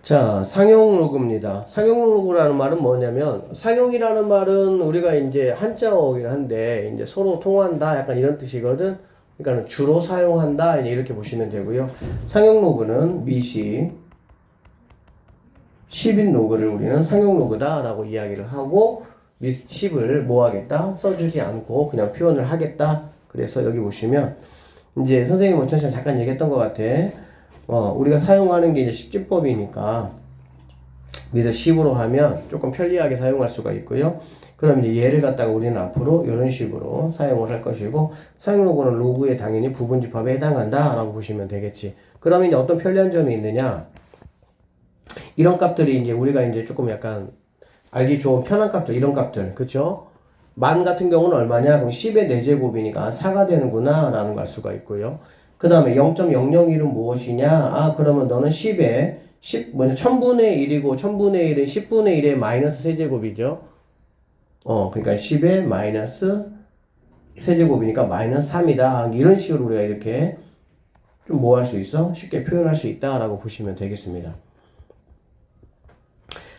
자, 상용 로그입니다. 상용 로그라는 말은 뭐냐면, 상용이라는 말은 우리가 이제 한자어긴 한데, 이제 서로 통한다, 약간 이런 뜻이거든. 그러니까 주로 사용한다, 이렇게 보시면 되고요. 상용 로그는 미시, 10인 로그를 우리는 상용 로그다라고 이야기를 하고, 10을 뭐 하겠다? 써주지 않고 그냥 표현을 하겠다. 그래서 여기 보시면, 이제 선생님 원천 시간 잠깐 얘기했던 것 같아. 우리가 사용하는 게 이제 십진법이니까 미서 10으로 하면 조금 편리하게 사용할 수가 있고요. 그럼 이제 얘를 갖다가 우리는 앞으로 이런 식으로 사용을 할 것이고, 사용 로그는 로그에 당연히 부분집합에 해당한다 라고 보시면 되겠지. 그러면 이제 어떤 편리한 점이 있느냐, 이런 값들이 이제 우리가 이제 조금 약간 알기 좋은 편한 값들, 이런 값들, 그쵸? 만 같은 경우는 얼마냐? 그럼 10의 4제곱이니까 4가 되는구나 라는 걸 알 수가 있고요. 그 다음에 0.001은 무엇이냐? 아, 그러면 너는 10에 1000분의 1이고 1000분의 1은 10분의 1의 마이너스 세제곱이죠. 그러니까 10의 마이너스 세제곱이니까 마이너스 3이다. 이런 식으로 우리가 이렇게 좀 뭐 할 수 있어? 쉽게 표현할 수 있다라고 보시면 되겠습니다.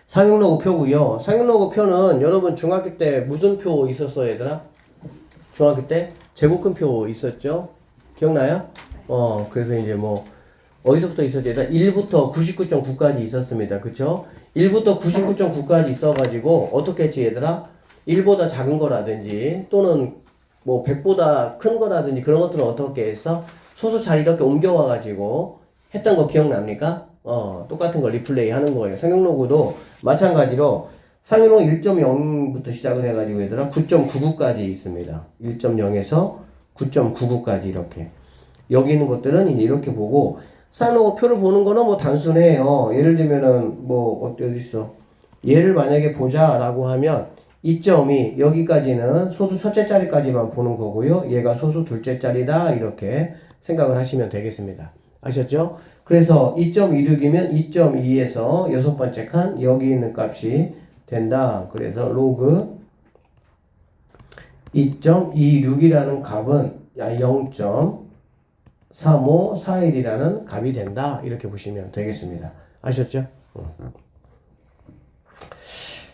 상용로그 표고요. 상용로그 표는 여러분 중학교 때 무슨 표 있었어요, 얘들아? 중학교 때 제곱근 표 있었죠? 기억나요? 그래서 이제 뭐 어디서부터 있었지? 일단 1부터 99.9까지 있었습니다. 그쵸? 1부터 99.9까지 있어가지고 어떻게 했지, 얘들아? 1보다 작은 거라든지 또는 뭐 100보다 큰 거라든지 그런 것들은 어떻게 했어? 소수 잘 이렇게 옮겨와가지고 했던 거 기억납니까? 똑같은 걸 리플레이 하는 거예요. 상용로그도 마찬가지로 상용로그 1.0부터 시작을 해가지고 얘들아 9.99까지 있습니다. 1.0에서 9.99까지 이렇게. 여기 있는 것들은 이제 이렇게 보고, 상용로그 표를 보는 거는 뭐 단순해요. 예를 들면은 뭐 어디 있어? 얘를 만약에 보자라고 하면 이 점이 여기까지는 소수 첫째 자리까지만 보는 거고요. 얘가 소수 둘째 자리다 이렇게 생각을 하시면 되겠습니다. 아셨죠? 그래서 2.26이면 2.2에서 여섯 번째 칸 여기 있는 값이 된다. 그래서 로그 2.26이라는 값은 0.3541이라는 값이 된다. 이렇게 보시면 되겠습니다. 아셨죠?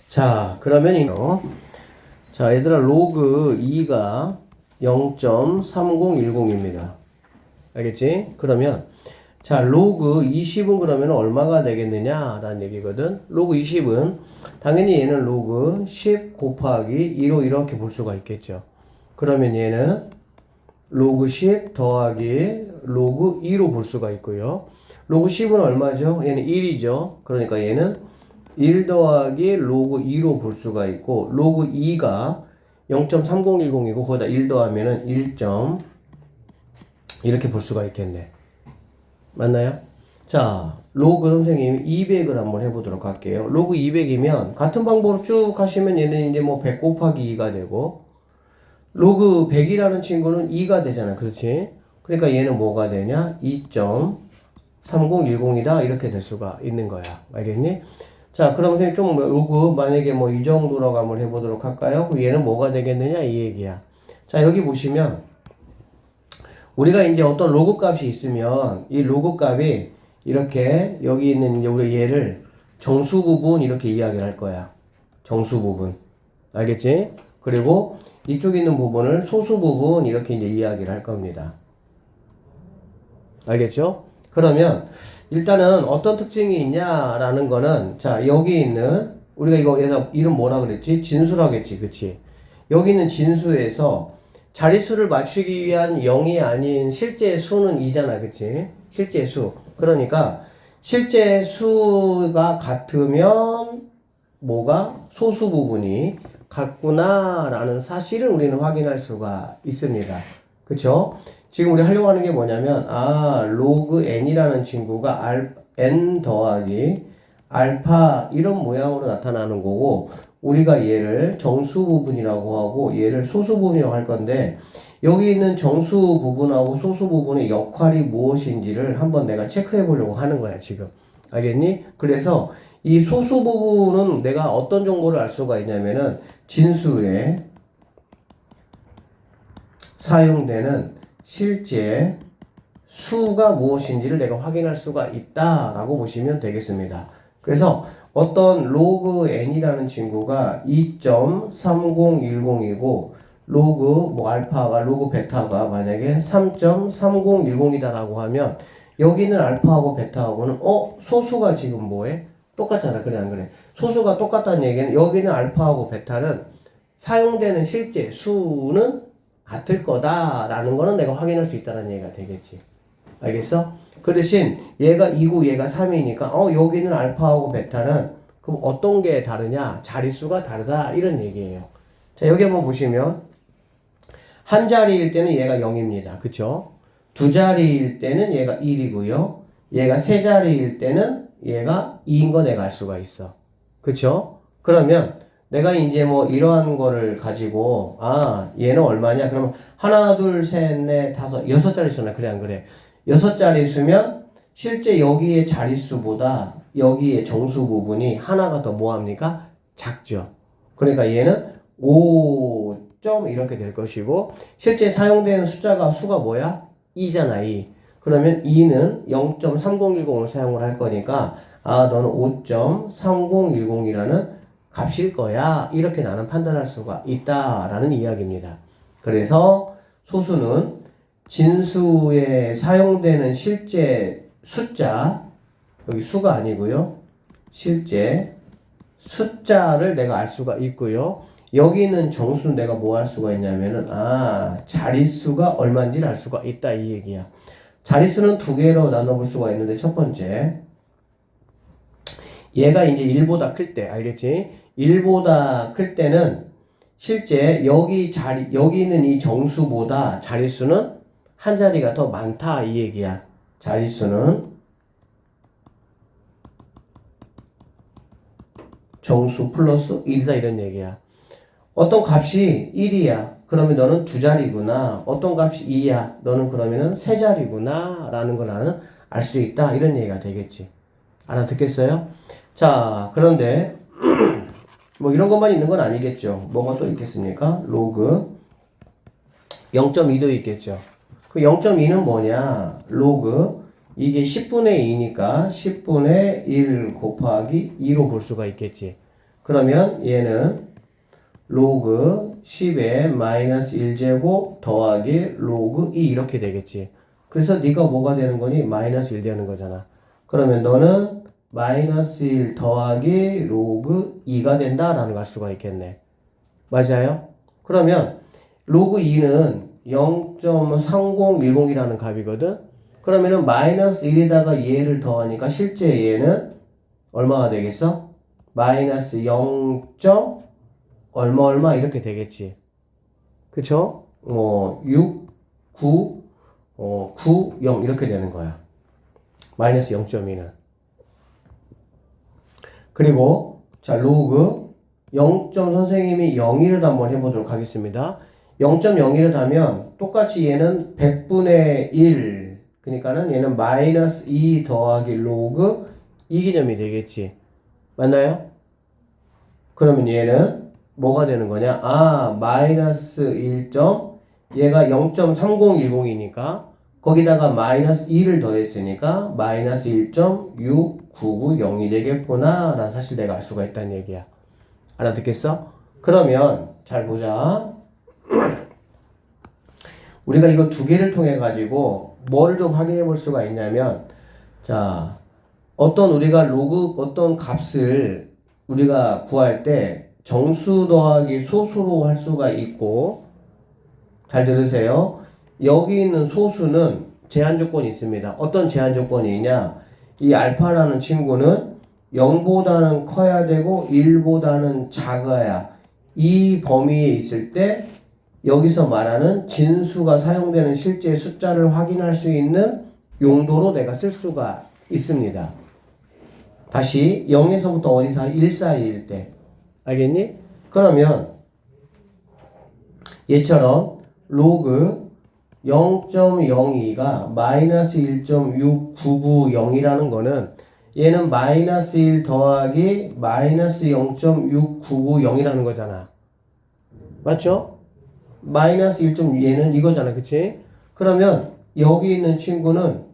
자, 그러면 이거. 자, 얘들아, 로그 2가 0.3010입니다. 알겠지? 그러면, 자, 로그 20은 그러면 얼마가 되겠느냐? 라는 얘기거든. 로그 20은, 당연히 얘는 로그 10 곱하기 2로 이렇게 볼 수가 있겠죠. 그러면 얘는 로그 10 더하기 로그 2로 볼 수가 있고요. 로그 10은 얼마죠? 얘는 1이죠. 그러니까 얘는 1 더하기 로그 2로 볼 수가 있고, 로그 2가 0.3010이고 거기다 1 더하면은 1. 이렇게 볼 수가 있겠네. 맞나요? 자, 로그 선생님이 200을 한번 해보도록 할게요. 로그 200이면 같은 방법으로 쭉 하시면 얘는 이제 뭐 100 곱하기 2가 되고, 로그 100이라는 친구는 2가 되잖아. 그렇지? 그러니까 얘는 뭐가 되냐? 2.3010이다. 이렇게 될 수가 있는 거야. 알겠니? 자, 그럼 선생님 좀 로그 만약에 뭐 이 정도라고 한번 해보도록 할까요? 그럼 얘는 뭐가 되겠느냐? 이 얘기야. 자, 여기 보시면 우리가 이제 어떤 로그 값이 있으면 이 로그 값이 이렇게 여기 있는 이제 우리 얘를 정수 부분 이렇게 이야기를 할 거야. 정수 부분. 알겠지? 그리고 이쪽에 있는 부분을 소수 부분 이렇게 이제 이야기를 할 겁니다. 알겠죠? 그러면 일단은 어떤 특징이 있냐라는 거는, 자, 여기 있는 우리가 이거 얘가 이름 뭐라 그랬지? 진수라겠지. 그치? 여기 있는 진수에서 자릿수를 맞추기 위한 0이 아닌 실제 수는 2잖아. 그치? 실제 수. 그러니까 실제 수가 같으면 뭐가? 소수 부분이 같구나 라는 사실을 우리는 확인할 수가 있습니다. 그쵸? 지금 우리 하려고 하는 게 뭐냐면, 로그 n이라는 친구가 n 더하기 알파 이런 모양으로 나타나는 거고, 우리가 얘를 정수 부분이라고 하고 얘를 소수 부분이라고 할 건데, 여기 있는 정수 부분하고 소수 부분의 역할이 무엇인지를 한번 내가 체크해 보려고 하는 거야, 지금. 알겠니? 그래서 이 소수 부분은 내가 어떤 정보를 알 수가 있냐면은 진수에 사용되는 실제 수가 무엇인지를 내가 확인할 수가 있다라고 보시면 되겠습니다. 그래서 어떤 로그 n이라는 친구가 2.3010이고 로그 뭐 알파가 로그 베타가 만약에 3.3010이다라고 하면 여기는 알파하고 베타하고는 소수가 지금 뭐해? 똑같잖아. 그래 안 그래? 소수가 똑같다는 얘기는 여기는 알파하고 베타는 사용되는 실제 수는 같을 거다라는 거는 내가 확인할 수 있다는 얘기가 되겠지. 알겠어? 그 대신 얘가 2고 얘가 3이니까 여기는 알파하고 베타는 그럼 어떤 게 다르냐? 자릿수가 다르다 이런 얘기예요. 자, 여기 한번 보시면 한 자리일 때는 얘가 0입니다. 그쵸? 두 자리일 때는 얘가 1이고요. 얘가 세 자리일 때는 얘가 2인 거 내가 알 수가 있어. 그쵸? 그러면 내가 이제 뭐 이러한 거를 가지고 얘는 얼마냐? 그러면 하나, 둘, 셋, 넷, 다섯, 여섯 자릿수나 그래 안 그래? 여섯 자릿수면 실제 여기의 자릿수보다 여기의 정수 부분이 하나가 더 뭐합니까? 작죠. 그러니까 얘는 5점 이렇게 될 것이고 실제 사용되는 수가 뭐야? 2잖아 2. 그러면 2는 0.3010을 사용을 할 거니까 너는 5.3010이라는 값일 거야. 이렇게 나는 판단할 수가 있다라는 이야기입니다. 그래서 소수는 진수에 사용되는 실제 숫자, 여기 수가 아니고요. 실제 숫자를 내가 알 수가 있고요. 여기 있는 정수는 내가 뭐 할 수가 있냐면은 자릿수가 얼마인지를 알 수가 있다 이 얘기야. 자릿수는 두 개로 나눠볼 수가 있는데 첫 번째 얘가 이제 1보다 클 때 알겠지? 1보다 클 때는 실제 여기 있는 이 정수보다 자릿수는 한 자리가 더 많다 이 얘기야. 자릿수는 정수 플러스 1이다 이런 얘기야. 어떤 값이 1이야. 그러면 너는 두 자리구나. 어떤 값이 2야. 너는 그러면은 세 자리구나. 라는 걸 나는 알 수 있다. 이런 얘기가 되겠지. 알아듣겠어요? 자, 그런데 뭐 이런 것만 있는 건 아니겠죠. 뭐가 또 있겠습니까? 로그 0.2도 있겠죠. 그 0.2는 뭐냐? 로그 이게 10분의 2니까 10분의 1 곱하기 2로 볼 수가 있겠지. 그러면 얘는 로그 10의 마이너스 1제곱 더하기 로그 2 이렇게 되겠지. 그래서 네가 뭐가 되는 거니? 마이너스 1 되는 거잖아. 그러면 너는 마이너스 1 더하기 로그 2가 된다라는 걸 알 수가 있겠네. 맞아요? 그러면 로그 2는 0.3010이라는 값이거든? 그러면은 마이너스 1에다가 얘를 더하니까 실제 얘는 얼마가 되겠어? 마이너스 0. 얼마 이렇게 되겠지. 그쵸? 6, 9, 9, 0 이렇게 되는 거야. 마이너스 0.2는. 그리고 자 로그 0. 선생님이 0일을 한번 해보도록 하겠습니다. 0.01을 하면 똑같이 얘는 100분의 1 그러니까는 얘는 마이너스 2 더하기 로그 2 개념이 되겠지. 맞나요? 그러면 얘는 뭐가 되는 거냐? 마이너스 1. 얘가 0.3010이니까 거기다가 마이너스 2를 더했으니까 마이너스 1.6990이 되겠구나 라는 사실 내가 알 수가 있다는 얘기야. 알아듣겠어? 그러면 잘 보자. 우리가 이거 두 개를 통해 가지고 뭘 좀 확인해 볼 수가 있냐면 자 어떤 값을 우리가 구할 때 정수 더하기 소수로 할 수가 있고 잘 들으세요. 여기 있는 소수는 제한 조건이 있습니다. 어떤 제한 조건이 있냐? 이 알파라는 친구는 0보다는 커야 되고 1보다는 작아야 이 범위에 있을 때 여기서 말하는 진수가 사용되는 실제 숫자를 확인할 수 있는 용도로 내가 쓸 수가 있습니다. 다시 0에서부터 어디서 1 사이일 때 알겠니? 그러면 얘처럼 로그 0.02가 마이너스 1.6990이라는 거는 얘는 마이너스 1 더하기 마이너스 0.6990이라는 거잖아. 맞죠? 마이너스 1. 얘는 이거잖아. 그치? 그러면 여기 있는 친구는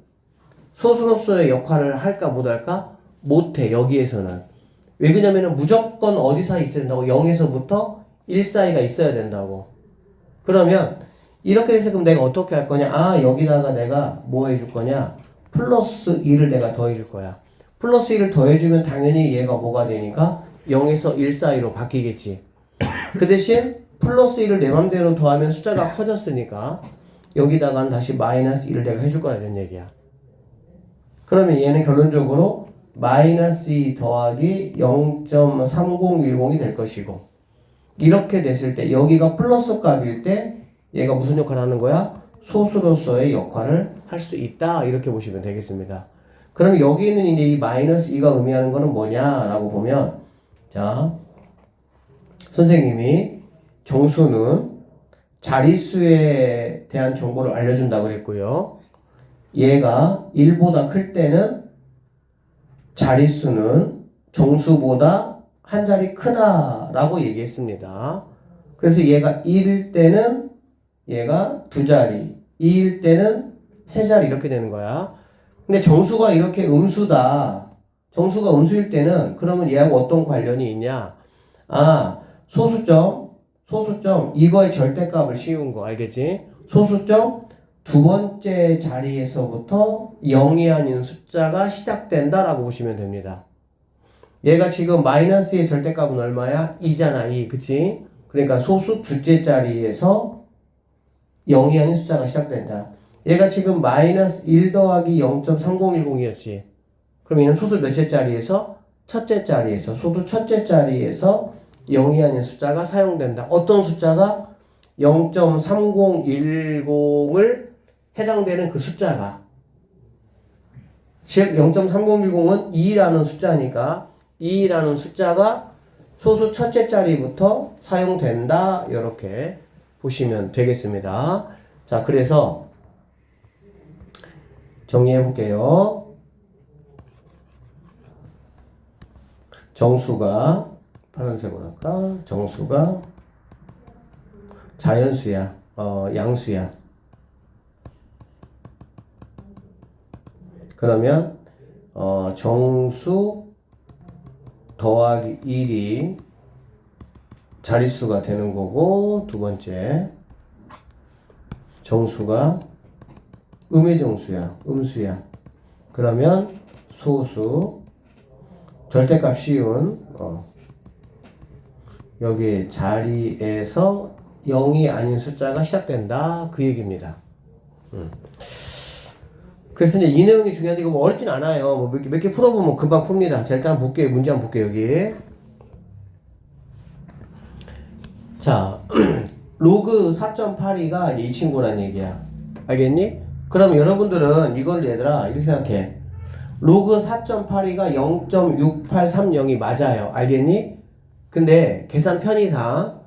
소수로서의 역할을 할까 못할까? 못해, 여기에서는. 왜 그러냐면은 무조건 어디 사이 있어야 된다고? 0에서부터 1 사이가 있어야 된다고. 그러면 이렇게 해서 그럼 내가 어떻게 할 거냐? 아, 여기다가 내가 뭐 해줄 거냐? 플러스 2를 내가 더해줄 거야. 플러스 1을 더해주면 당연히 얘가 뭐가 되니까 0에서 1 사이로 바뀌겠지. 그 대신 플러스 1을 내 맘대로 더하면 숫자가 커졌으니까 여기다가는 다시 마이너스 1을 내가 해줄 거라 이런 얘기야. 그러면 얘는 결론적으로 마이너스 2 더하기 0.3010이 될 것이고, 이렇게 됐을 때 여기가 플러스 값일 때 얘가 무슨 역할을 하는 거야? 소수로서의 역할을 할 수 있다, 이렇게 보시면 되겠습니다. 그럼 여기 있는 이제 이 마이너스 2가 의미하는 거는 뭐냐라고 보면, 자, 선생님이 정수는 자릿수에 대한 정보를 알려준다고 그랬고요. 얘가 1보다 클 때는 자릿수는 정수보다 한 자리 크다 라고 얘기했습니다. 그래서 얘가 1일 때는 얘가 두 자리, 2일 때는 세 자리 이렇게 되는 거야. 근데 정수가 이렇게 음수다. 정수가 음수일 때는 그러면 얘하고 어떤 관련이 있냐? 아, 소수점 이거의 절대값을 씌운 거 알겠지? 소수점 두 번째 자리에서부터 0이 아닌 숫자가 시작된다라고 보시면 됩니다. 얘가 지금 마이너스의 절대값은 얼마야? 2잖아, 2. 그치? 그러니까 소수 둘째 자리에서 0이 아닌 숫자가 시작된다. 얘가 지금 마이너스 1 더하기 0.3010이었지. 그럼 얘는 소수 몇째 자리에서? 첫째 자리에서. 소수 첫째 자리에서 0이 아닌 숫자가 사용된다. 어떤 숫자가? 0.3010을 해당되는 그 숫자가. 즉 0.3010은 2라는 숫자니까 2라는 숫자가 소수 첫째 자리부터 사용된다. 이렇게 보시면 되겠습니다. 자, 그래서 정리해 볼게요. 정수가 파란색으로 할까? 정수가 자연수야, 양수야. 그러면 정수 더하기 1이 자릿수가 되는 거고, 두 번째 정수가 음의 정수야, 음수야. 그러면 소수 절대값 씌운 여기 자리에서 0이 아닌 숫자가 시작된다, 그 얘기입니다. 그래서 이제 이 내용이 중요한데 이거 뭐 어렵진 않아요. 뭐 몇 개 풀어보면 금방 풉니다. 자, 일단 볼게요. 문제 한번 볼게요. 여기. 자, 로그 4.82가 이 친구란 얘기야. 알겠니? 그럼 여러분들은 이걸 얘들아 이렇게 생각해. 로그 4.82가 0.6830이 맞아요. 알겠니? 근데 계산 편의상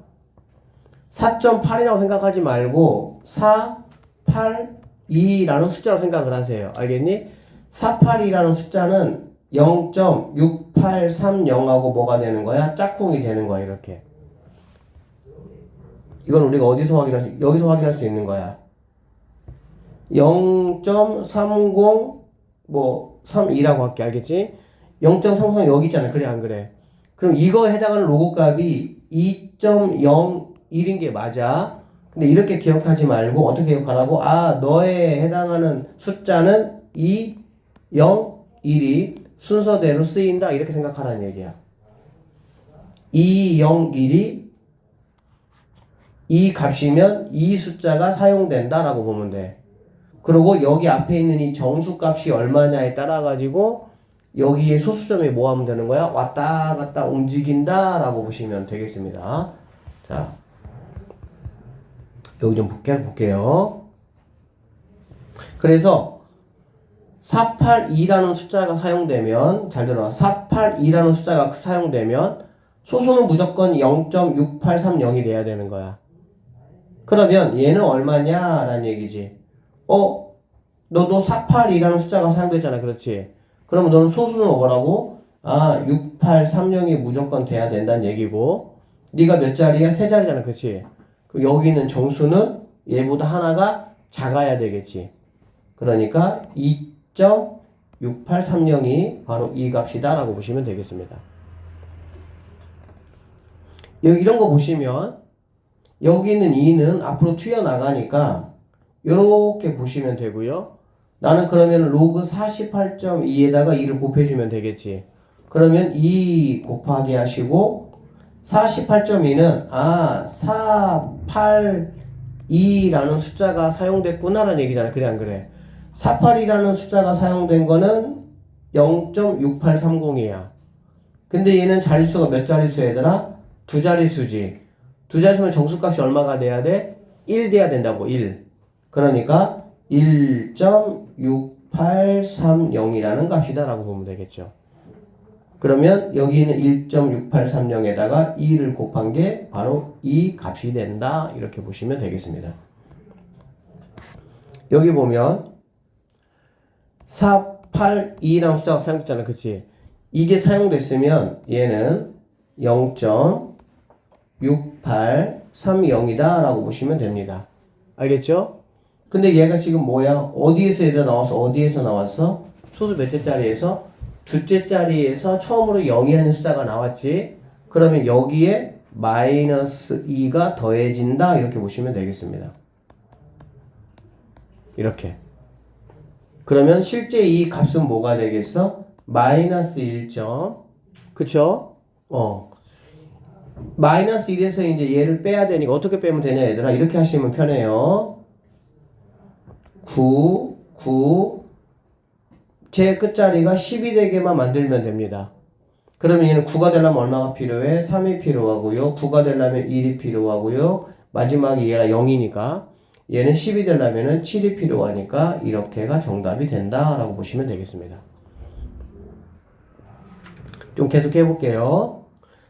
4.8이라고 생각하지 말고 482라는 숫자로 생각을 하세요. 알겠니? 482라는 숫자는 0.6830하고 뭐가 되는 거야? 짝꿍이 되는 거야. 이렇게. 이건 우리가 어디서 여기서 확인할 수 있는 거야. 0.30 뭐 32라고 할게. 알겠지? 0.33 여기 있잖아. 그래 안 그래? 그럼 이거에 해당하는 로그 값이 2.01인 게 맞아. 근데 이렇게 기억하지 말고 어떻게 기억하라고? 아, 너에 해당하는 숫자는 2, 0, 1이 순서대로 쓰인다. 이렇게 생각하라는 얘기야. 2, 0, 1이 이 값이면 이 숫자가 사용된다 라고 보면 돼. 그리고 여기 앞에 있는 이 정수값이 얼마냐에 따라 가지고 여기에 소수점이 뭐 하면 되는 거야? 왔다 갔다 움직인다 라고 보시면 되겠습니다. 자, 여기 좀 볼게요. 그래서 482라는 숫자가 사용되면, 잘 들어봐, 482라는 숫자가 사용되면 소수는 무조건 0.6830이 돼야 되는 거야. 그러면 얘는 얼마냐 라는 얘기지. 너도 482라는 숫자가 사용되잖아. 그렇지? 그러면 너는 소수는 뭐라고? 아, 6830이 무조건 돼야 된다는 얘기고, 네가 몇 자리야? 세 자리잖아. 그렇지? 그럼 여기 있는 정수는 얘보다 하나가 작아야 되겠지. 그러니까 0.6830이 바로 이 값이다 라고 보시면 되겠습니다. 여기 이런 거 보시면 여기 있는 2는 앞으로 튀어나가니까 이렇게 보시면 되고요. 나는 그러면 로그 48.2에다가 2를 곱해주면 되겠지. 그러면 2 곱하기 하시고 48.2는 482라는 숫자가 사용됐구나라는 얘기잖아. 그래 안 그래? 482라는 숫자가 사용된 거는 0.6830이야. 근데 얘는 자릿수가 몇 자릿수 얘들아? 두 자릿수지. 두 자릿수면 정수값이 얼마가 돼야 돼? 1 돼야 된다고. 1. 그러니까 1.6830이라는 값이다 라고 보면 되겠죠. 그러면 여기는 1.6830에다가 2를 곱한 게 바로 이 값이 된다 이렇게 보시면 되겠습니다. 여기 보면 482라는 숫자가 사용됐잖아. 그치? 이게 사용됐으면 얘는 0.6830이다 라고 보시면 됩니다. 알겠죠? 근데 얘가 지금 뭐야? 어디에서 얘가 나와서 어디에서 나왔어? 소수 몇째 자리에서? 두째 자리에서 처음으로 0이 하는 숫자가 나왔지. 그러면 여기에 마이너스 2가 더해진다 이렇게 보시면 되겠습니다. 이렇게. 그러면 실제 이 값은 뭐가 되겠어? 마이너스 1점. 그쵸? 마이너스 1에서 이제 얘를 빼야 되니까 어떻게 빼면 되냐 얘들아? 이렇게 하시면 편해요. 9, 9, 제 끝자리가 10이 되게만 만들면 됩니다. 그러면 얘는 9가 되려면 얼마가 필요해? 3이 필요하고요. 9가 되려면 1이 필요하고요. 마지막에 얘가 0이니까 얘는 10이 되려면 7이 필요하니까 이렇게가 정답이 된다라고 보시면 되겠습니다. 좀 계속 해볼게요.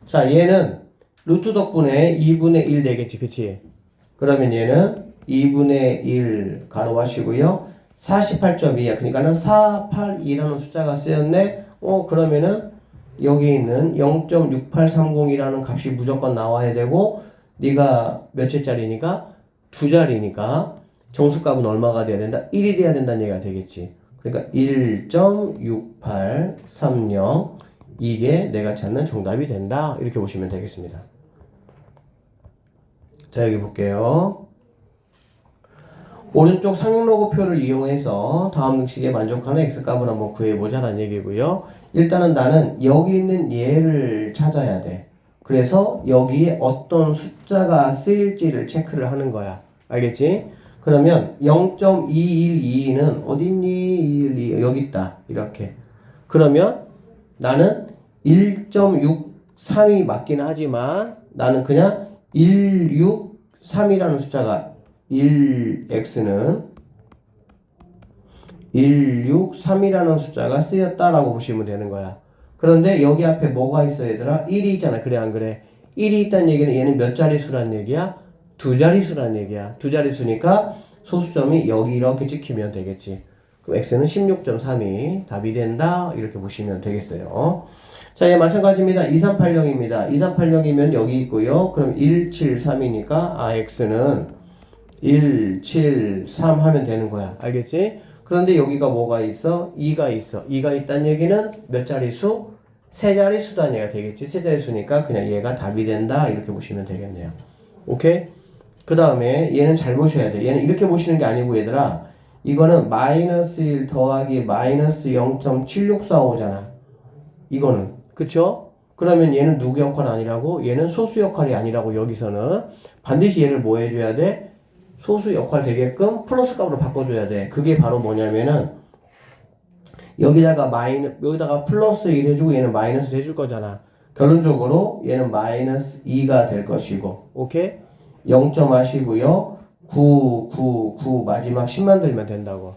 자, 얘는 루트 덕분에 2분의 1 되겠지. 그치? 그러면 얘는 2분의 1 가로 하시고요. 48.2야. 그러니까는 482라는 숫자가 쓰였네. 그러면은 여기 있는 0.6830이라는 값이 무조건 나와야 되고 네가 몇째 자리니까 두 자리니까 정수값은 얼마가 돼야 된다? 1이 돼야 된다는 얘기가 되겠지. 그러니까 1.6830 이게 내가 찾는 정답이 된다. 이렇게 보시면 되겠습니다. 자, 여기 볼게요. 오른쪽 상용로그표를 이용해서 다음 등식에 만족하는 x값을 한번 구해보자라는 얘기고요. 일단은 나는 여기 있는 얘를 찾아야 돼. 그래서 여기에 어떤 숫자가 쓰일지를 체크를 하는 거야. 알겠지? 그러면 0.212는 어딨니? 212 여기 있다. 이렇게. 그러면 나는 1.63이 맞긴 하지만 나는 그냥 163이라는 숫자가 1x는 163이라는 숫자가 쓰였다라고 보시면 되는 거야. 그런데 여기 앞에 뭐가 있어 얘들아? 1이 있잖아. 그래 안 그래? 1이 있다는 얘기는 얘는 몇 자릿수란 얘기야? 두 자릿수란 얘기야. 두 자릿수니까 소수점이 여기 이렇게 찍히면 되겠지. 그럼 x는 16.3이 답이 된다. 이렇게 보시면 되겠어요. 자, 얘 마찬가지입니다. 2380입니다. 2380이면 여기 있고요. 그럼 173이니까 x는 173 하면 되는 거야. 알겠지? 그런데 여기가 뭐가 있어? 2가 있어. 2가 있다는 얘기는 몇 자릿수? 세 자릿수단 얘가 되겠지. 세 자릿수니까 그냥 얘가 답이 된다. 이렇게 보시면 되겠네요. 오케이? 그 다음에 얘는 잘 보셔야 돼. 얘는 이렇게 보시는 게 아니고 얘들아. 이거는 마이너스 1 더하기 마이너스 0.7645잖아. 이거는. 그쵸? 그러면 얘는 누구 역할 아니라고? 얘는 소수 역할이 아니라고 여기서는 반드시 얘를 뭐 해줘야 돼? 소수 역할 되게끔 플러스 값으로 바꿔줘야 돼. 그게 바로 뭐냐면은 여기다가 플러스 1 해주고 얘는 마이너스 해줄 거잖아. 결론적으로 얘는 마이너스 2가 될 것이고, 오케이? 0점 하시고요. 9, 9, 9 마지막 10 만들면 된다고.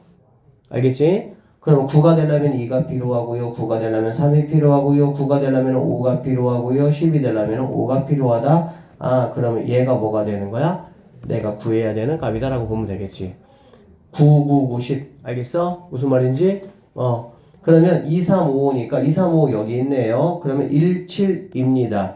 알겠지? 그럼 9가 되려면 2가 필요하고요. 9가 되려면 3이 필요하고요. 9가 되려면 5가 필요하고요. 10이 되려면 5가 필요하다. 그러면 얘가 뭐가 되는 거야? 내가 구해야 되는 값이다라고 보면 되겠지. 9, 9, 9, 10. 알겠어? 무슨 말인지? 그러면 2, 3, 5니까 2, 3, 5 여기 있네요. 그러면 1, 7입니다.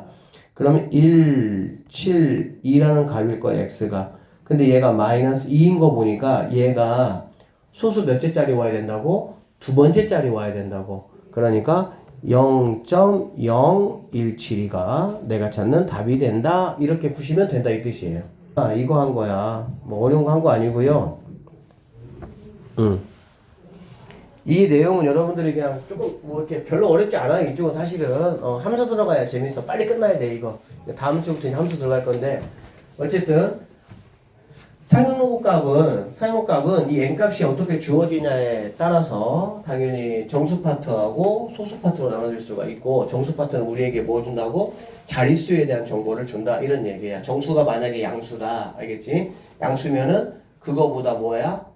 그러면 1, 7, 2라는 값일 거야, x가. 근데 얘가 마이너스 2인 거 보니까 얘가 소수 몇째 자리 와야 된다고? 두 번째 자리 와야 된다고. 그러니까 0.0172가 내가 찾는 답이 된다. 이렇게 푸시면 된다 이 뜻이에요. 아, 이거 한 거야. 뭐 어려운 거 한 거 아니고요. 이 내용은 여러분들이 그냥 조금 뭐 이렇게 별로 어렵지 않아요. 이쪽은 사실은 함수 들어가야 재밌어. 빨리 끝나야 돼 이거. 다음 주부터 이제 함수 들어갈 건데 어쨌든 상용로그 값은 이 n값이 어떻게 주어지냐에 따라서 당연히 정수 파트하고 소수 파트로 나눠질 수가 있고, 정수 파트는 우리에게 뭐 준다고? 자릿수에 대한 정보를 준다 이런 얘기야. 정수가 만약에 양수다, 알겠지? 양수면은 그거보다 뭐야?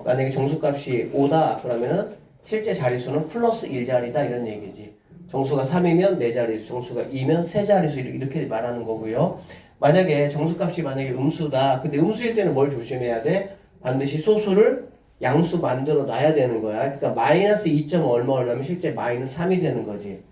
만약에 정수값이 5다 그러면은 실제 자릿수는 플러스 1자리다 이런 얘기지. 정수가 3이면 4자릿수, 정수가 2면 3자릿수 이렇게 말하는 거고요. 만약에 정수값이 만약에 음수다. 근데 음수일 때는 뭘 조심해야 돼? 반드시 소수를 양수 만들어 놔야 되는 거야. 그러니까 마이너스 2점 얼마면 실제 마이너스 3이 되는 거지.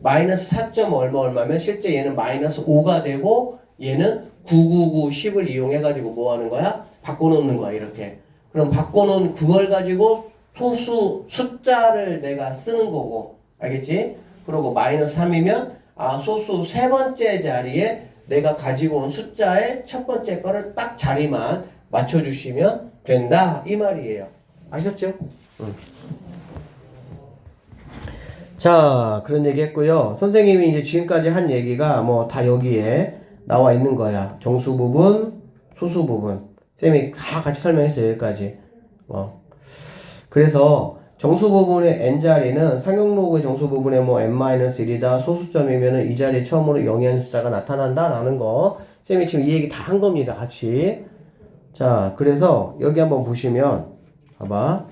마이너스 4점 얼마면 실제 얘는 마이너스 5가 되고 얘는 999, 10을 이용해가지고 뭐 하는 거야? 바꿔놓는 거야, 이렇게. 그럼 바꿔놓은 그걸 가지고 소수 숫자를 내가 쓰는 거고, 알겠지? 그리고 마이너스 3이면 소수 세 번째 자리에 내가 가지고 온 숫자의 첫 번째 거를 딱 자리만 맞춰주시면 된다 이 말이에요. 아셨죠? 자, 그런 얘기 했고요. 선생님이 이제 지금까지 한 얘기가 뭐 다 여기에 나와 있는 거야. 정수 부분, 소수 부분. 쌤이 다 같이 설명했어요, 여기까지. 그래서 정수 부분의 n자리는 상용로그의 정수 부분의 뭐 n-1이다. 소수점이면은 이 자리에 처음으로 0의 숫자가 나타난다 라는 거. 쌤이 지금 이 얘기 다 한 겁니다, 같이. 자, 그래서 여기 한번 보시면 봐봐.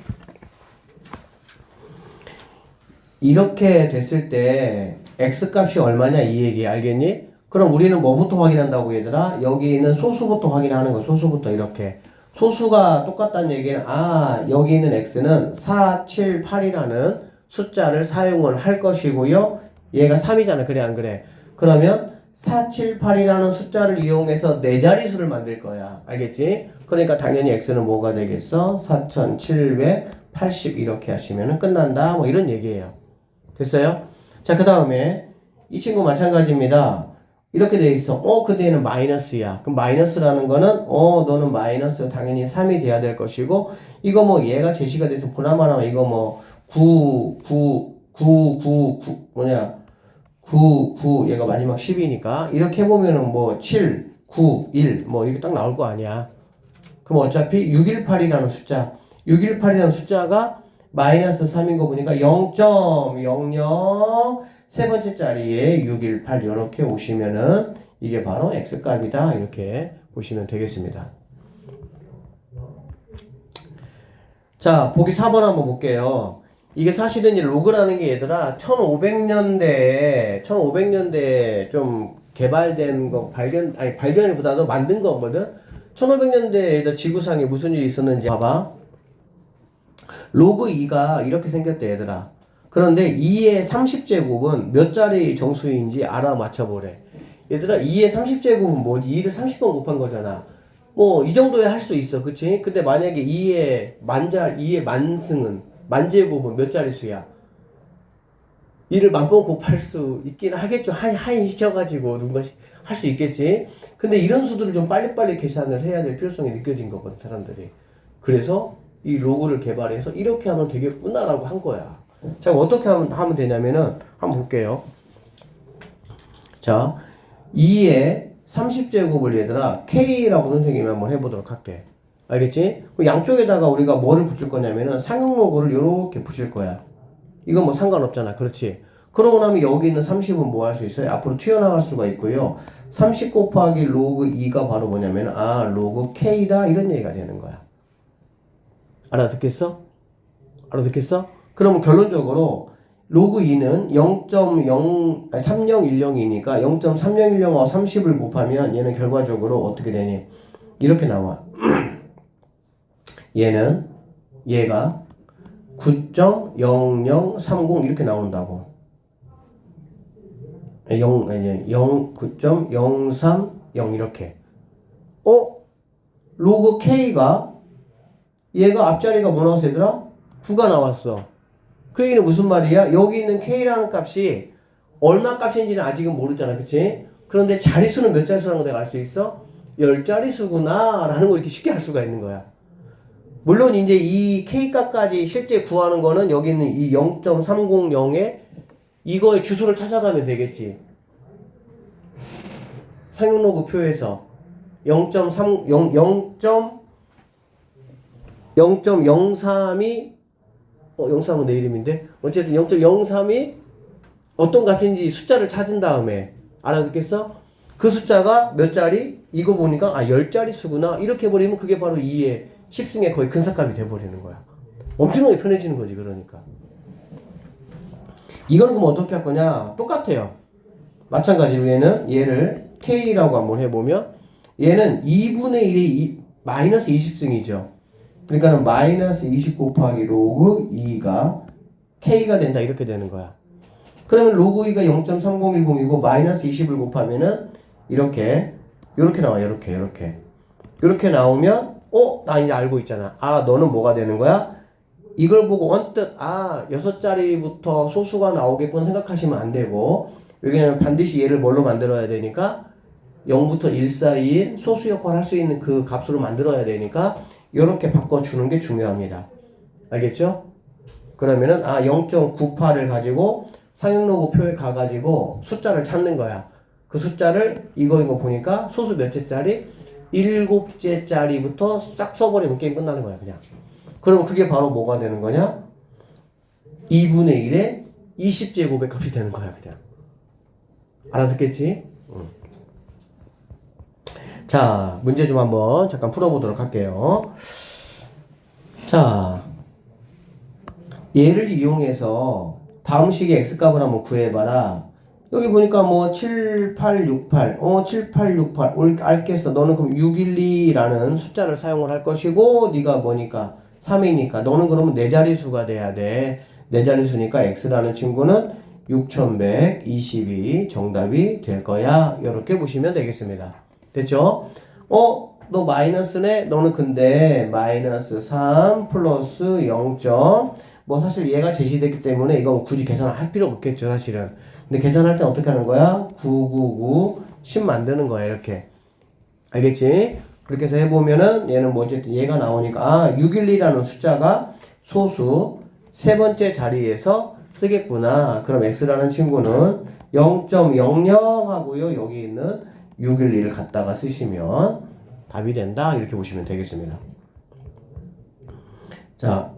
이렇게 됐을 때 x값이 얼마냐 이 얘기 알겠니? 그럼 우리는 뭐부터 확인한다고 얘들아? 여기 있는 소수부터 확인하는 거야. 소수부터 이렇게. 소수가 똑같다는 얘기는 여기 있는 x는 4, 7, 8이라는 숫자를 사용을 할 것이고요. 얘가 3이잖아. 그래 안 그래? 그러면 4, 7, 8이라는 숫자를 이용해서 네 자릿수를 만들 거야. 알겠지? 그러니까 당연히 x는 뭐가 되겠어? 4780 이렇게 하시면 끝난다. 뭐 이런 얘기예요. 됐어요? 자, 그 다음에 이 친구 마찬가지입니다. 이렇게 돼 있어. 근데 얘는 마이너스야. 그럼 마이너스라는 거는 너는 마이너스 당연히 3이 돼야 될 것이고, 이거 뭐 얘가 제시가 돼서 보나마나 이거 뭐 9 얘가 마지막 10이니까 이렇게 해보면은 뭐 7, 9, 1 뭐 이렇게 딱 나올 거 아니야. 그럼 어차피 618이라는 숫자, 618이라는 숫자가 마이너스 3인 거 보니까 0.00 세 번째 자리에 618 이렇게 오시면은 이게 바로 x값이다 이렇게 보시면 되겠습니다. 자, 보기 4번 한번 볼게요. 이게 사실은 이 로그라는 게 얘들아 1500년대에 좀 개발된 거 발견이보다도 만든 거거든. 1500년대에 지구상에 무슨 일이 있었는지 봐봐. 로그 2가 이렇게 생겼대 얘들아. 그런데 2의 30제곱은 몇 자리 정수인지 알아맞혀보래. 얘들아 2의 30제곱은 뭐지? 2를 30번 곱한 거잖아. 뭐 이 정도에 할 수 있어. 그치? 근데 만약에 2의 만승은 만제곱은 몇 자릿수야? 2를 만번 곱할 수 있긴 하겠죠. 하인 시켜가지고 누군가 할 수 있겠지. 근데 이런 수들을 좀 빨리빨리 계산을 해야 될 필요성이 느껴진 거거든 사람들이. 그래서 이 로그를 개발해서 이렇게 하면 되겠구나라고 한 거야. 자, 어떻게 하면 되냐면은 한번 볼게요. 자, 2의 30제곱을 얘들아 K라고 선생님이 한번 해보도록 할게. 알겠지? 양쪽에다가 우리가 뭐를 붙일 거냐면은 상용로그를 이렇게 붙일 거야. 이건 뭐 상관없잖아. 그렇지? 그러고 나면 여기 있는 30은 뭐 할 수 있어요? 앞으로 튀어나갈 수가 있고요. 30 곱하기 로그 2가 바로 뭐냐면 로그 K다 이런 얘기가 되는 거야. 알아듣겠어? 그러면 결론적으로 로그 2는 3010이니까 0.3010하고 30을 곱하면 얘는 결과적으로 어떻게 되니? 이렇게 나와. 얘가 9.0030 이렇게 나온다고. 9.030 이렇게. 로그 K가 얘가 앞자리가 뭐 나왔어 얘들아? 9가 나왔어. 그 얘기는 무슨 말이야? 여기 있는 K라는 값이 얼마 값인지는 아직은 모르잖아. 그치? 그런데 자릿수는 몇 자릿수라는 거 내가 알 수 있어? 10자릿수구나 라는 걸 이렇게 쉽게 알 수가 있는 거야. 물론 이제 이 K값까지 실제 구하는 거는 여기 있는 이 0.300에 이거의 주소를 찾아가면 되겠지. 상용로그 표에서 0.03이 03은 내 이름인데 어쨌든 0.03이 어떤 값인지 숫자를 찾은 다음에 알아듣겠어? 그 숫자가 몇 자리? 이거 보니까 10자리 수구나 이렇게 해버리면 그게 바로 2의 10승의 거의 근사값이 돼버리는 거야. 엄청나게 편해지는 거지. 그러니까 이거는 그럼 어떻게 할 거냐? 똑같아요. 마찬가지로 얘를 K라고 한번 해보면 얘는 2분의 1이 마이너스 20승이죠. 그러니까는 마이너스 20 곱하기 로그 2가 K가 된다 이렇게 되는 거야. 그러면 로그 2가 0.3010이고 마이너스 20을 곱하면은 이렇게 나와. 이렇게 나오면 나 이제 알고 있잖아. 너는 뭐가 되는 거야? 이걸 보고 언뜻 6자리부터 소수가 나오겠군 생각하시면 안 되고 왜냐면 반드시 얘를 뭘로 만들어야 되니까 0부터 1 사이인 소수 역할을 할 수 있는 그 값으로 만들어야 되니까 이렇게 바꿔주는 게 중요합니다. 알겠죠? 그러면은 0.98을 가지고 상용로그 표에 가가지고 숫자를 찾는 거야. 그 숫자를 이거 보니까 소수 몇째짜리? 7째짜리부터 싹 써버리면 게임 끝나는 거야 그냥. 그럼 그게 바로 뭐가 되는 거냐? 2분의 1의 20제곱의 값이 되는 거야 그냥. 알아듣겠지? 자, 문제 좀 한번 잠깐 풀어보도록 할게요. 자, 얘를 이용해서 다음 식의 x값을 한번 구해봐라. 여기 보니까 7868, 7868 알겠어. 너는 그럼 612라는 숫자를 사용을 할 것이고 네가 뭐니까 3이니까 너는 그러면 4자리수가 돼야 돼. 4자리수니까 x라는 친구는 6122 정답이 될 거야. 이렇게 보시면 되겠습니다. 됐죠? 너 마이너스네? 너는 근데 마이너스 3 플러스 0. 사실 얘가 제시됐기 때문에 이건 굳이 계산을 할 필요 없겠죠, 사실은. 근데 계산할 땐 어떻게 하는 거야? 999, 10 만드는 거야, 이렇게. 알겠지? 그렇게 해서 해보면은 얘는 어쨌든 얘가 나오니까 612라는 숫자가 소수 세 번째 자리에서 쓰겠구나. 그럼 x라는 친구는 0.00 하고요. 여기 있는 612를 갖다가 쓰시면 답이 된다. 이렇게 보시면 되겠습니다. 자,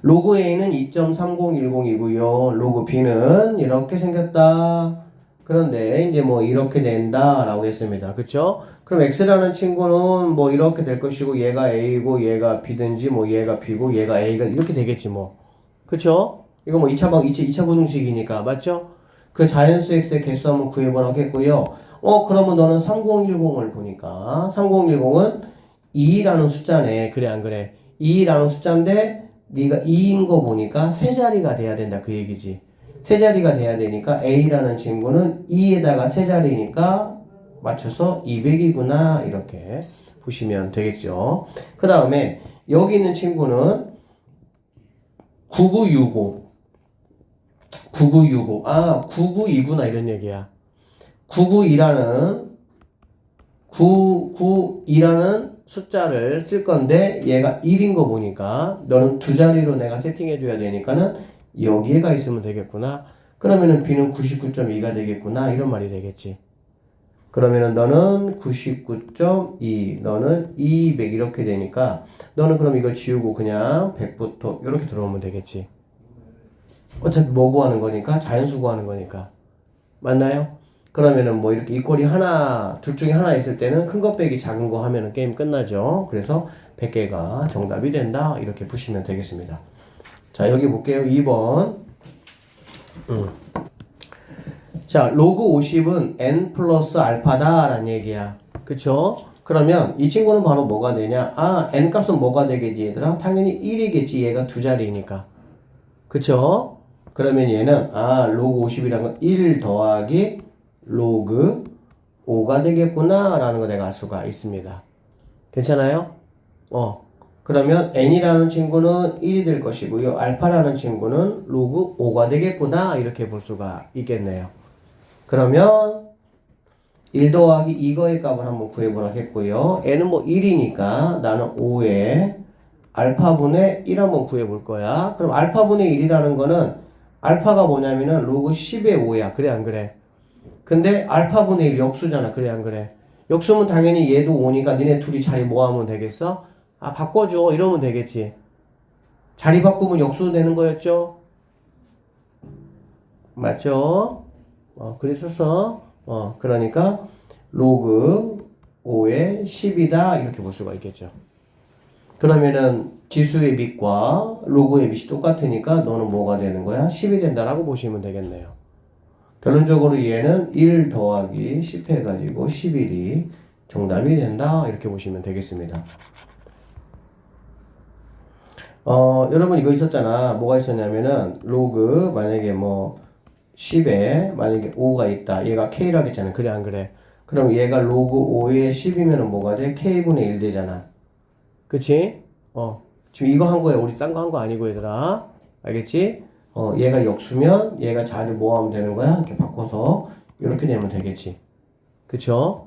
로그 A는 2.3010이고요. 로그 B는 이렇게 생겼다. 그런데 이제 이렇게 된다 라고 했습니다. 그쵸? 그럼 X라는 친구는 이렇게 될 것이고 얘가 A고 얘가 B든지 얘가 B고 얘가 A가 이렇게 되겠지 그쵸? 이거 2차 부등식이니까 맞죠? 그 자연수 X의 개수 한번 구해보라고 했고요. 그러면 너는 3010을 보니까 3010은 2라는 숫자네. 그래 안 그래? 2라는 숫자인데 네가 2인 거 보니까 세 자리가 돼야 된다 그 얘기지. 세 자리가 돼야 되니까 A라는 친구는 2에다가 세 자리니까 맞춰서 200이구나 이렇게 보시면 되겠죠. 그 다음에 여기 있는 친구는 9965 99이구나 이런 얘기야. 992라는 숫자를 쓸 건데 얘가 1인 거 보니까 너는 두 자리로 내가 세팅해 줘야 되니까는 여기에가 있으면 되겠구나. 그러면은 B는 99.2가 되겠구나 이런 말이 되겠지. 그러면은 너는 99.2 너는 200 이렇게 되니까 너는 그럼 이거 지우고 그냥 100부터 이렇게 들어오면 되겠지. 어차피 뭐 구하는 거니까 자연수 구하는 거니까 맞나요? 그러면은 이렇게 이꼴이 둘 중에 하나 있을 때는 큰 거 빼기 작은 거 하면은 게임 끝나죠. 그래서 100개가 정답이 된다. 이렇게 보시면 되겠습니다. 자, 여기 볼게요. 2번. 자, 로그 50은 n 플러스 알파다 라는 얘기야. 그쵸? 그러면 이 친구는 바로 뭐가 되냐? n 값은 뭐가 되겠지, 얘들아? 당연히 1이겠지. 얘가 두 자리니까. 그쵸? 그러면 얘는 로그 50이라는 건 1 더하기 로그 5가 되겠구나 라는 거 내가 알 수가 있습니다. 괜찮아요? 그러면 n이라는 친구는 1이 될 것이고요. 알파라는 친구는 로그 5가 되겠구나. 이렇게 볼 수가 있겠네요. 그러면 1 더하기 이거의 값을 한번 구해보라 했고요. n은 뭐 1이니까 나는 5에 알파분의 1 한번 구해볼 거야. 그럼 알파분의 1이라는 거는 알파가 뭐냐면은 로그 10의 5야. 그래 안 그래? 근데 알파분의 1 역수잖아. 그래 안 그래? 역수면 당연히 얘도 5니까 니네 둘이 자리 뭐 하면 되겠어? 아 바꿔줘 이러면 되겠지. 자리 바꾸면 역수 되는 거였죠? 맞죠? 그랬었어. 그러니까 로그 5의 10이다 이렇게 볼 수가 있겠죠. 그러면은 지수의 밑과 로그의 밑이 똑같으니까 너는 뭐가 되는 거야? 10이 된다라고 보시면 되겠네요. 결론적으로 얘는 1 더하기 10 해가지고 11이 정답이 된다 이렇게 보시면 되겠습니다. 여러분 이거 있었잖아. 뭐가 있었냐면은 로그 만약에 뭐 10에 만약에 5가 있다. 얘가 K라고 했잖아. 그래 안 그래? 그럼 얘가 로그 5에 10이면은 뭐가 돼? K분의 1 되잖아. 그치? 지금 이거 한 거야. 우리 딴 거 한 거 아니고 얘들아. 알겠지? 얘가 역수면 얘가 자리 뭐 하면 되는 거야? 이렇게 바꿔서 이렇게 내면 되겠지. 그쵸?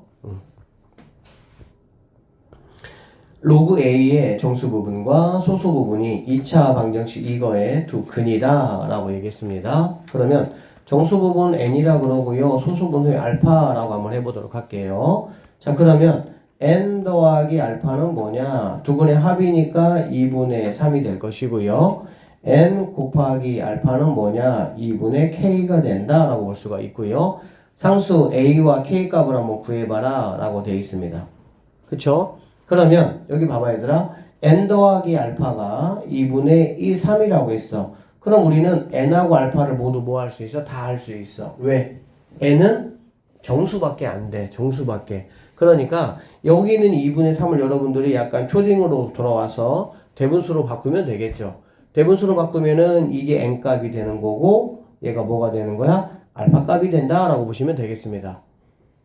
로그 A의 정수 부분과 소수 부분이 2차 방정식 이거의 두 근이다 라고 얘기했습니다. 그러면 정수 부분 n이라 그러고요. 소수 부분이 알파라고 한번 해보도록 할게요. 자 그러면 n 더하기 알파는 뭐냐? 두 분의 합이니까 2분의 3이 될 것이고요. n 곱하기 알파는 뭐냐? 2분의 k가 된다 라고 볼 수가 있고요. 상수 a와 k 값을 한번 구해봐라 라고 되어 있습니다. 그쵸? 그러면 여기 봐봐 얘들아. n 더하기 알파가 2분의 2, 3이라고 했어. 그럼 우리는 n하고 알파를 모두 뭐 할 수 있어? 다 할 수 있어. 왜? n은 정수밖에 안 돼. 정수밖에. 그러니까 여기 있는 2분의 3을 여러분들이 약간 초딩으로 돌아와서 대분수로 바꾸면 되겠죠. 대분수로 바꾸면은 이게 n 값이 되는 거고 얘가 뭐가 되는 거야? 알파 값이 된다라고 보시면 되겠습니다.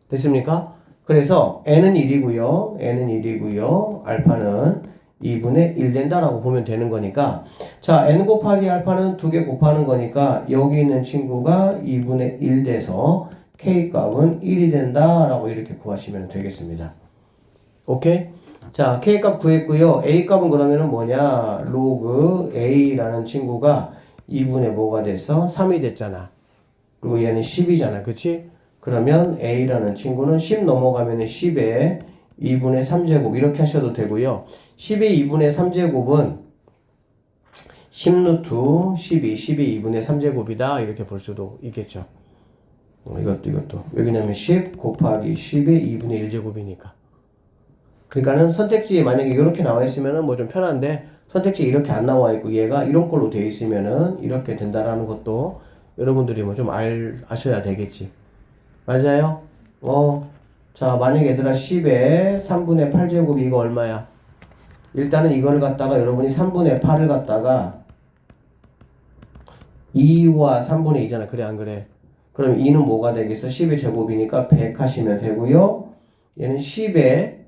됐습니까? 그래서 n은 1이고요. n은 1이고요. 알파는 2분의 1 된다라고 보면 되는 거니까 자 n 곱하기 알파는 두 개 곱하는 거니까 여기 있는 친구가 2분의 1 돼서 k값은 1이 된다라고 이렇게 구하시면 되겠습니다. 오케이? 자 k값 구했고요. a값은 그러면은 뭐냐? 로그 a라는 친구가 2분의 뭐가 돼서 3이 됐잖아. 그리고 얘는 10이잖아. 그치? 그러면 a라는 친구는 10 넘어가면 10에 2분의 3제곱 이렇게 하셔도 되고요. 10의 2분의 3제곱은 10루트 12, 10의 2분의 3제곱이다 이렇게 볼 수도 있겠죠. 이것도 왜냐면 10 곱하기 10의 2분의 1제곱이니까. 그러니까는 선택지에 만약에 이렇게 나와 있으면은 뭐 좀 편한데 선택지에 이렇게 안 나와 있고 얘가 이런 걸로 되어 있으면은 이렇게 된다라는 것도 여러분들이 뭐 좀 아셔야 되겠지. 맞아요? 자, 만약 얘들아 10에 3분의 8제곱 이거 얼마야? 일단은 이거를 갖다가 여러분이 3분의 8을 갖다가 2와 3분의 2잖아. 그래 안 그래? 그럼 2는 뭐가 되겠어? 10의 제곱이니까 100 하시면 되고요. 얘는 10에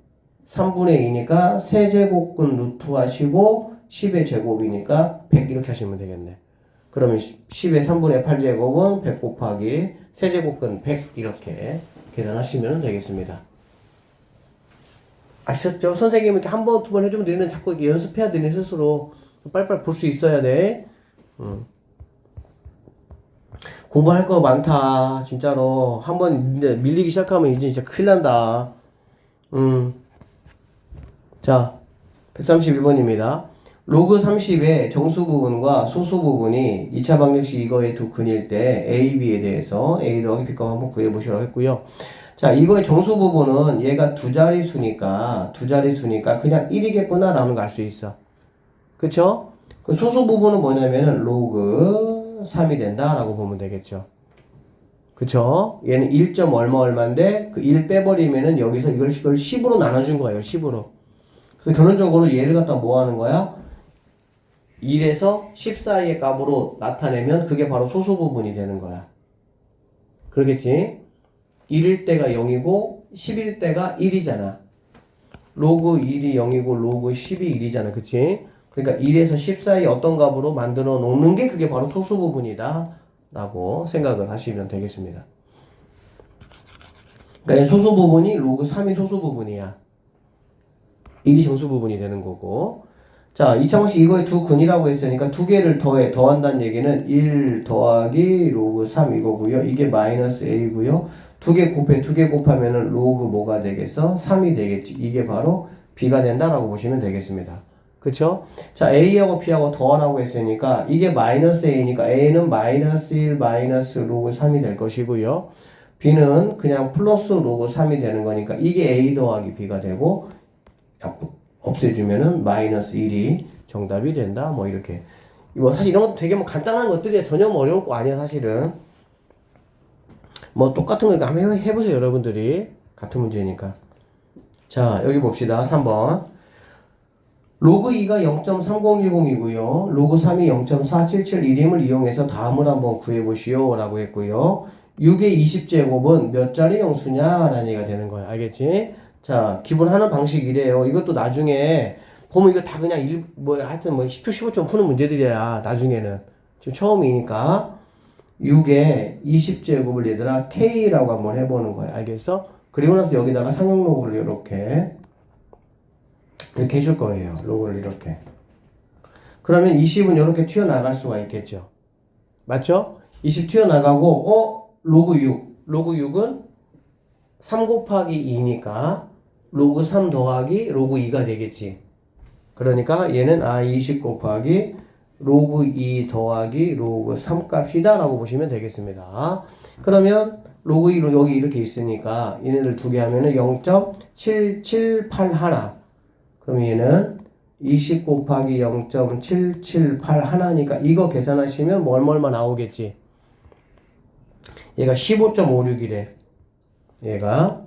3분의 2니까 세제곱근 루트 하시고 10의 제곱이니까 100 이렇게 하시면 되겠네. 그러면 10의 3분의 8제곱은 100 곱하기 세제곱근 100 이렇게 계산하시면 되겠습니다. 아셨죠? 선생님이 이렇게 한 번, 두 번 해주면 너희는 자꾸 이렇게 연습해야 되니 스스로 빨리빨리 볼 수 있어야 돼. 공부할 거 많다. 진짜로. 한번 이제 밀리기 시작하면 이제 진짜 큰일 난다. 자, 131번입니다. 로그 30의 정수 부분과 소수 부분이 2차 방정식 이거의 두 근일 때 A, B에 대해서 A 더하기 B 값 한번 구해보시라고 했고요. 자, 이거의 정수 부분은 얘가 두 자릿수니까 그냥 1이겠구나 라는 거 알 수 있어. 그쵸? 그 소수 부분은 뭐냐면은 로그 3이 된다라고 보면 되겠죠. 그쵸? 얘는 1. 얼마인데 그 1 빼버리면은 여기서 이걸 10으로 나눠준 거예요. 10으로. 그래서 결론적으로 얘를 갖다 뭐 하는 거야? 1에서 10 사이의 값으로 나타내면 그게 바로 소수 부분이 되는 거야. 그러겠지? 1일 때가 0이고 10일 때가 1이잖아. 로그 1이 0이고 로그 10이 1이잖아. 그치? 그러니까 1에서 10 사이 어떤 값으로 만들어 놓는 게 그게 바로 소수 부분이다 라고 생각을 하시면 되겠습니다. 그러니까 이 소수 부분이 로그 3이 소수 부분이야. 1이 정수 부분이 되는 거고. 자, 이창호 씨 이거에 두 근이라고 했으니까 두 개를 더한다는 얘기는 1 더하기 로그 3 이거고요. 이게 마이너스 a고요. 두 개 곱하면은 로그 뭐가 되겠어? 3이 되겠지. 이게 바로 b가 된다라고 보시면 되겠습니다. 그쵸? 자, a하고 b하고 더하라고 했으니까 이게 마이너스 a니까 a는 마이너스 1 마이너스 로그 3이 될 것이고요. b는 그냥 플러스 로그 3이 되는 거니까 이게 a 더하기 b가 되고 없애주면은 마이너스 1이 정답이 된다. 뭐 이렇게. 뭐 사실 이런 것도 되게 뭐 간단한 것들이야. 전혀 뭐 어려울 거 아니야 사실은. 뭐 똑같은 거 한번 해보세요 여러분들이. 같은 문제니까. 자 여기 봅시다. 3번. 로그 2가 0.3010이고요. 로그 3이 0.4771임을 이용해서 다음을 한번 구해보시오 라고 했고요. 6의 20제곱은 몇 자리 영수냐 라는 얘기가 되는 거야. 알겠지? 자, 기본 하는 방식 이래요. 이것도 나중에 보면 이거 다 그냥 하여튼 뭐 10초, 15초 푸는 문제들이야. 나중에는. 지금 처음이니까 6에 20제곱을 얘들아 K라고 한번 해보는 거야. 알겠어? 그리고 나서 여기다가 상용 로그를 이렇게 해줄 거예요. 로그를 이렇게. 그러면 20은 이렇게 튀어나갈 수가 있겠죠. 맞죠? 20 튀어나가고 로그 6. 로그 6은 3 곱하기 2니까 로그 3 더하기 로그 2가 되겠지. 그러니까 얘는 20 곱하기 로그 2 더하기 로그 3 값이다 라고 보시면 되겠습니다. 그러면 로그 2로 여기 이렇게 있으니까 얘네들 두 개 하면은 0.7781. 그럼 얘는 20 곱하기 0.7781니까 이거 계산하시면 뭐 얼마 나오겠지. 얘가 15.56이래. 얘가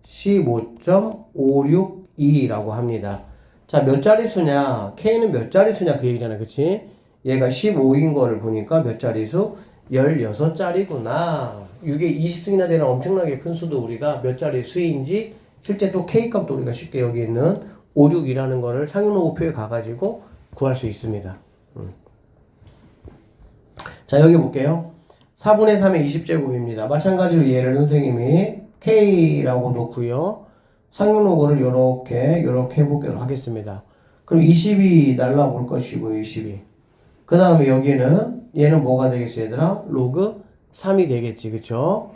15.562라고 합니다. 자, 몇 자릿수냐? K는 몇 자릿수냐? 그 얘기잖아. 그치? 얘가 15인 거를 보니까 몇 자릿수? 16자리구나. 이게 20승이나 되는 엄청나게 큰 수도 우리가 몇 자리 수인지 실제 또 K값도 우리가 쉽게 여기 있는 5, 6이라는 거를 상용로그표에 가가지고 구할 수 있습니다. 자, 여기 볼게요. 4분의 3의 20제곱입니다. 마찬가지로 얘를 선생님이 K라고 놓고요. 상용로그를 이렇게 해보도록 하겠습니다. 그럼 20이 날라올 것이고 20이. 그 다음에 여기는 얘는 뭐가 되겠어 얘들아? 로그 3이 되겠지. 그쵸?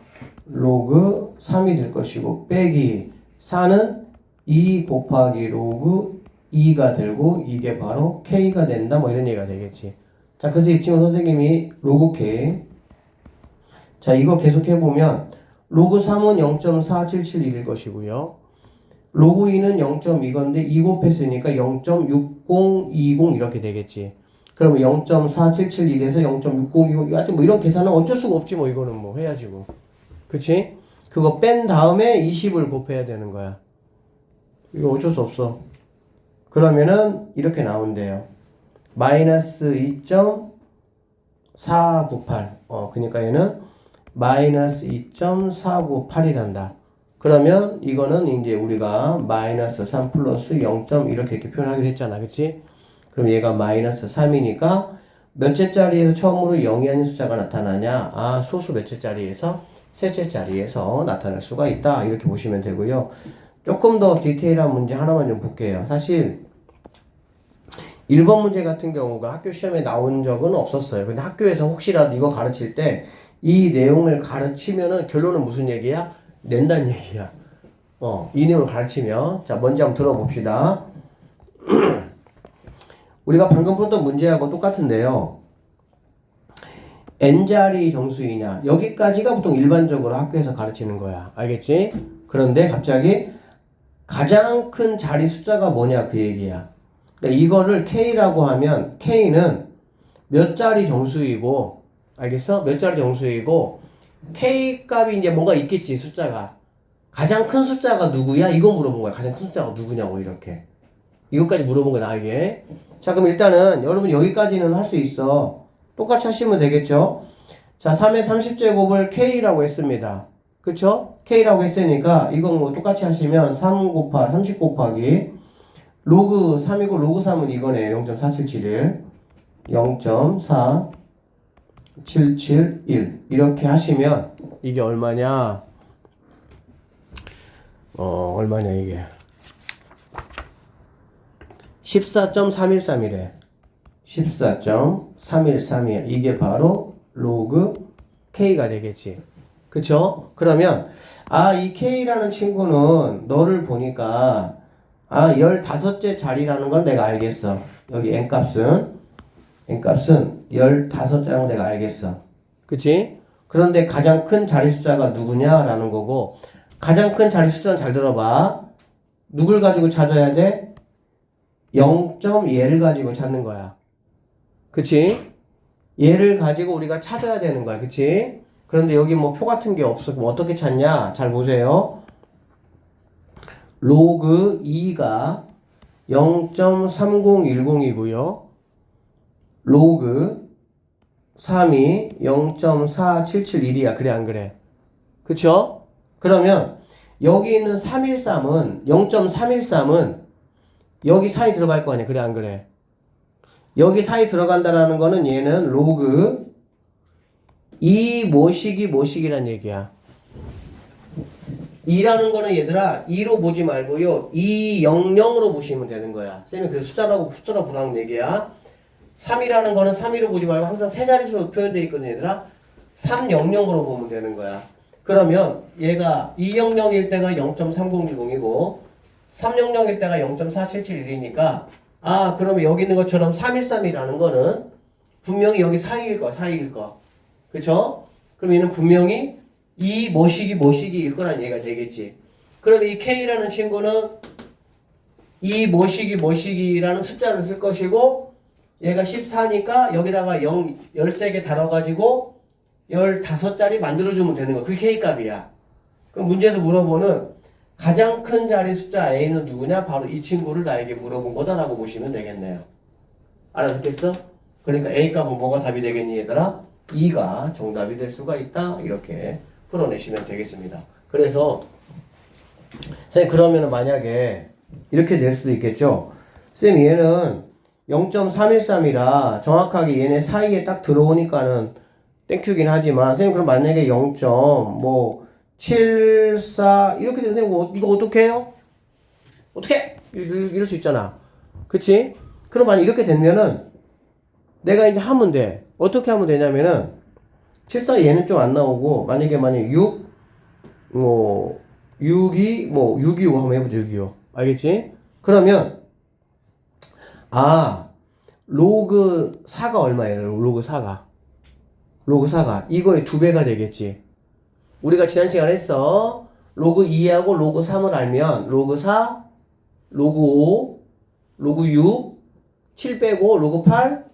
로그 3이 될 것이고 빼기 4는 2 곱하기 로그 2가 되고 이게 바로 K가 된다. 뭐 이런 얘기가 되겠지. 자, 그래서 이 친구 선생님이 로그 K. 자, 이거 계속 해보면 로그 3은 0.4771일 것이고요. 로그 2는 0.2건데 2 곱했으니까 0.6020 이렇게 되겠지. 그러면 0.4771에서 0.6020 하여튼 뭐 이런 계산은 어쩔 수가 없지. 뭐 이거는 뭐 해야지 뭐. 그치? 그거 뺀 다음에 20을 곱해야 되는 거야. 이거 어쩔 수 없어. 그러면은 이렇게 나온대요. 마이너스 2.498. 그러니까 얘는 마이너스 2.498이란다. 그러면 이거는 이제 우리가 마이너스 3 플러스 0. 이렇게 표현하기로 했잖아. 그치? 그럼 얘가 마이너스 3이니까 몇째 자리에서 처음으로 0이 아닌 숫자가 나타나냐? 소수 몇째 자리에서 셋째 자리에서 나타날 수가 있다. 이렇게 보시면 되고요. 조금 더 디테일한 문제 하나만 좀 볼게요. 사실 1번 문제 같은 경우가 학교 시험에 나온 적은 없었어요. 근데 학교에서 혹시라도 이거 가르칠 때 이 내용을 가르치면은 결론은 무슨 얘기야? 낸다는 얘기야. 이 내용을 가르치면. 자, 먼저 한번 들어봅시다. 우리가 방금 풀었던 문제하고 똑같은데요. n자리 정수이냐. 여기까지가 보통 일반적으로 학교에서 가르치는 거야. 알겠지? 그런데 갑자기 가장 큰 자리 숫자가 뭐냐 그 얘기야. 그러니까 이거를 K라고 하면 K는 몇 자리 정수이고 알겠어? 몇 자리 정수이고 K 값이 이제 뭔가 있겠지 숫자가. 가장 큰 숫자가 누구야? 이거 물어본 거야. 가장 큰 숫자가 누구냐고 이렇게. 이것까지 물어본 거야 나에게. 자 그럼 일단은 여러분 여기까지는 할 수 있어. 똑같이 하시면 되겠죠? 자 3의 30제곱을 K라고 했습니다. 그쵸? K라고 했으니까 이건 뭐 똑같이 하시면 30 곱하기 로그 3이고 로그 3은 이거네요. 0.4771 0.4771 이렇게 하시면 이게 얼마냐? 얼마냐 이게 14.313이래. 14.313이야. 이게 바로 로그 K가 되겠지. 그쵸? 그러면 이 K라는 친구는 너를 보니까 15째 자리라는 걸 내가 알겠어. 여기 N값은 15자라는 걸 내가 알겠어. 그치? 그런데 가장 큰 자리 숫자가 누구냐라는 거고, 가장 큰 자리 숫자는 잘 들어봐. 누굴 가지고 찾아야 돼? 0.얘를 가지고 찾는 거야. 그치? 얘를 가지고 우리가 찾아야 되는 거야. 그치? 그런데 여기 뭐 표 같은 게 없어. 그럼 어떻게 찾냐? 잘 보세요. 로그 2가 0.3010이고요. 로그 3이 0.4771이야. 그래 안 그래? 그쵸? 그러면 여기 있는 313은 0.313은 여기 사이 들어갈 거 아니야. 그래 안 그래? 여기 사이 들어간다라는 거는 얘는 로그 2 뭐식이란 얘기야. 2라는 거는 얘들아 2로 보지 말고요 200으로 보시면 되는 거야. 쌤이 그래서 숫자로 보라는 얘기야. 3이라는 거는 3위로 보지 말고 항상 세 자릿수로 표현되어 있거든 얘들아. 300으로 보면 되는 거야. 그러면 얘가 200일 때가 0.3010이고 300일 때가 0.4771이니까 그러면 여기 있는 것처럼 313이라는 거는 분명히 여기 사이일 거. 그쵸? 그럼 얘는 분명히 이 뭐식이일 거란 얘기가 되겠지. 그럼 이 K라는 친구는 이 뭐식이라는 숫자를 쓸 것이고 얘가 14니까 여기다가 13개 달아가지고 15자리 만들어주면 되는 거야. 그게 K값이야. 그럼 문제에서 물어보는 가장 큰 자리 숫자 A는 누구냐? 바로 이 친구를 나에게 물어본 거다라고 보시면 되겠네요. 알아듣겠어? 그러니까 A값은 뭐가 답이 되겠니 얘들아? 2가 정답이 될 수가 있다. 이렇게 풀어내시면 되겠습니다. 그래서 선생님 그러면 만약에 이렇게 될 수도 있겠죠. 쌤 얘는 0.313이라 정확하게 얘네 사이에 딱 들어오니까는 땡큐긴 하지만 선생님 그럼 만약에 0.74 이렇게 되면 선생님 이거 어떻게 해요? 어떻게? 이럴 수 있잖아. 그치? 그럼 만약 이렇게 되면은 내가 이제 하면 돼. 어떻게 하면 되냐면은 74 얘는 좀 안 나오고 만약에 6 6이 625 한번 해보자. 625 알겠지? 그러면 로그 4가 얼마예요? 로그 4가 이거의 2배가 되겠지. 우리가 지난 시간에 했어. 로그 2하고 로그 3을 알면 로그 4 로그 5 로그 6 7 빼고 로그 8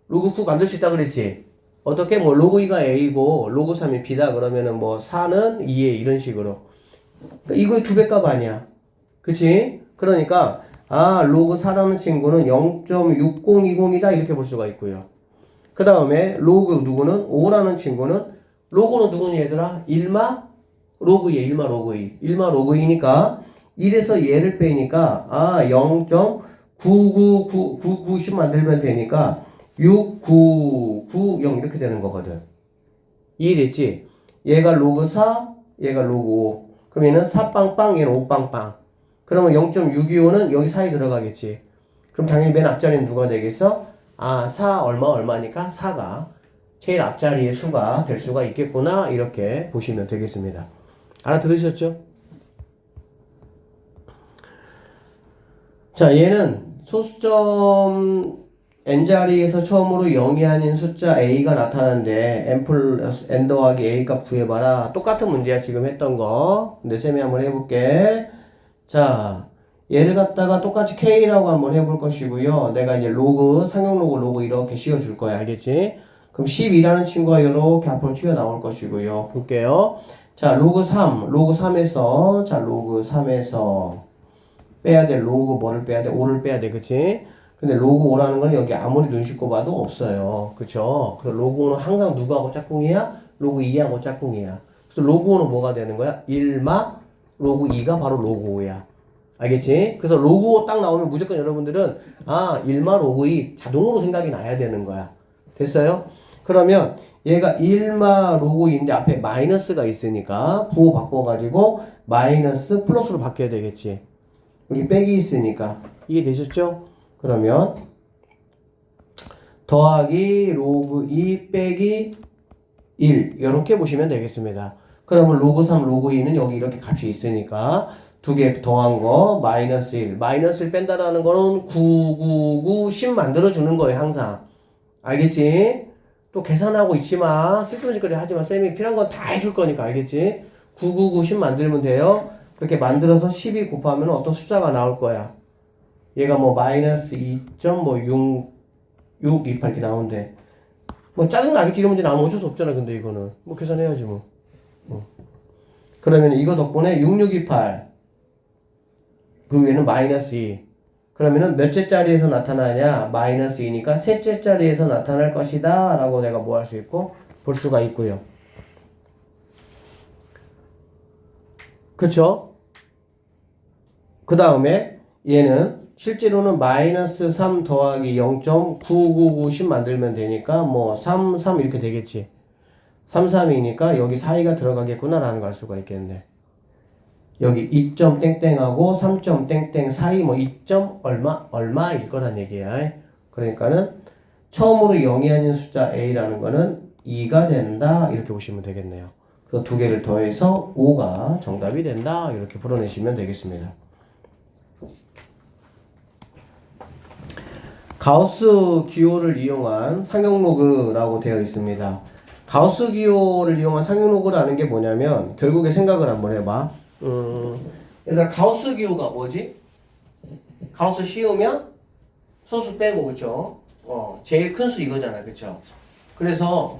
로그 9 만들 수 있다 그랬지. 어떻게 로그 2가 A고 로그 3이 B다 그러면은 4는 2에 이런 식으로. 그러니까 이거의 2배 값 아니야. 그치? 그러니까 로그 4라는 친구는 0.6020이다 이렇게 볼 수가 있고요. 그 다음에 로그 누구는 5라는 친구는 로그는 누구니 얘들아? 1마 로그 2 1마 로그 2 1마 로그 2니까 1에서 얘를 빼니까 0.999990 만들면 되니까 6990 이렇게 되는 거거든. 이해됐지? 얘가 로그 4 얘가 로그 5 그럼 얘는 4빵빵 얘는 5빵빵 그러면 0.625는 여기 사이 들어가겠지. 그럼 당연히 맨 앞자리는 누가 되겠어? 4 얼마니까 4가 제일 앞자리의 수가 될 수가 있겠구나 이렇게 보시면 되겠습니다. 알아들으셨죠? 자 얘는 소수점 n자리에서 처음으로 0이 아닌 숫자 a가 나타나는데 n 더하기 a 값 구해봐라. 똑같은 문제야 지금 했던 거. 근데 쌤이 한번 해볼게. 자 얘를 갖다가 똑같이 k라고 한번 해볼 것이고요. 내가 이제 상용 로그 이렇게 씌워줄 거야. 알겠지? 그럼 12라는 친구가 이렇게 앞으로 튀어나올 것이고요. 볼게요. 자 로그 3에서 로그 3에서 빼야 돼. 뭐를 빼야 돼? 5를 빼야 돼. 그치? 근데 로그 5라는 건 여기 아무리 눈 씻고 봐도 없어요. 그쵸? 그럼 로그 5는 항상 누구하고 짝꿍이야? 로그 2하고 짝꿍이야. 그래서 로그 5는 뭐가 되는 거야? 1마 로그 2가 바로 로그 5야. 알겠지? 그래서 로그 5 딱 나오면 무조건 여러분들은 1마 로그 2 자동으로 생각이 나야 되는 거야. 됐어요? 그러면 얘가 1마 로그 2인데 앞에 마이너스가 있으니까 부호 바꿔가지고 마이너스 플러스로 바뀌어야 되겠지. 여기 빼기 있으니까. 이해 되셨죠? 그러면 더하기 로그 2 빼기 1 이렇게 보시면 되겠습니다. 그러면 로그 3, 로그 2는 여기 이렇게 값이 있으니까 두 개 더한 거 마이너스 1. 마이너스 1 뺀다라는 거는 9, 9, 9, 10 만들어주는 거예요. 항상. 알겠지? 또 계산하고 있지마. 쓸데없는 짓거리 하지마. 쌤이 필요한 건 다 해줄 거니까. 알겠지? 9, 9, 9, 10 만들면 돼요. 그렇게 만들어서 12 곱하면 어떤 숫자가 나올 거야. 얘가 뭐 마이너스 2.628 이렇게 나오는데 뭐 짜증나겠지. 이런 문제 나오면 어쩔 수 없잖아. 근데 이거는 뭐 계산해야지 뭐. 그러면 이거 덕분에 6628 그 위에는 마이너스 2. 그러면은 몇째 자리에서 나타나냐? 마이너스 2니까 셋째 자리에서 나타날 것이다 라고 내가 뭐 할 수 있고 볼 수가 있고요. 그쵸? 그 다음에 얘는 실제로는 마이너스 3 더하기 0.9990 만들면 되니까 뭐 3, 3 이렇게 되겠지. 3, 3이니까 여기 사이가 들어가겠구나 라는 걸 알 수가 있겠네. 여기 2점 땡땡하고 3점 땡땡 사이 뭐 2점 얼마일 거란 얘기야. 그러니까는 처음으로 0이 아닌 숫자 a라는 거는 2가 된다 이렇게 보시면 되겠네요. 그래서 두 개를 더해서 5가 정답이 된다 이렇게 풀어내시면 되겠습니다. 가우스 기호를 이용한 상용로그라고 되어 있습니다. 가우스 기호를 이용한 상용로그라는 게 뭐냐면 결국에 생각을 한번 해봐. 얘들아 가우스 기호가 뭐지? 가우스 씌우면 소수 빼고 그쵸? 제일 큰 수 이거잖아 그쵸? 그래서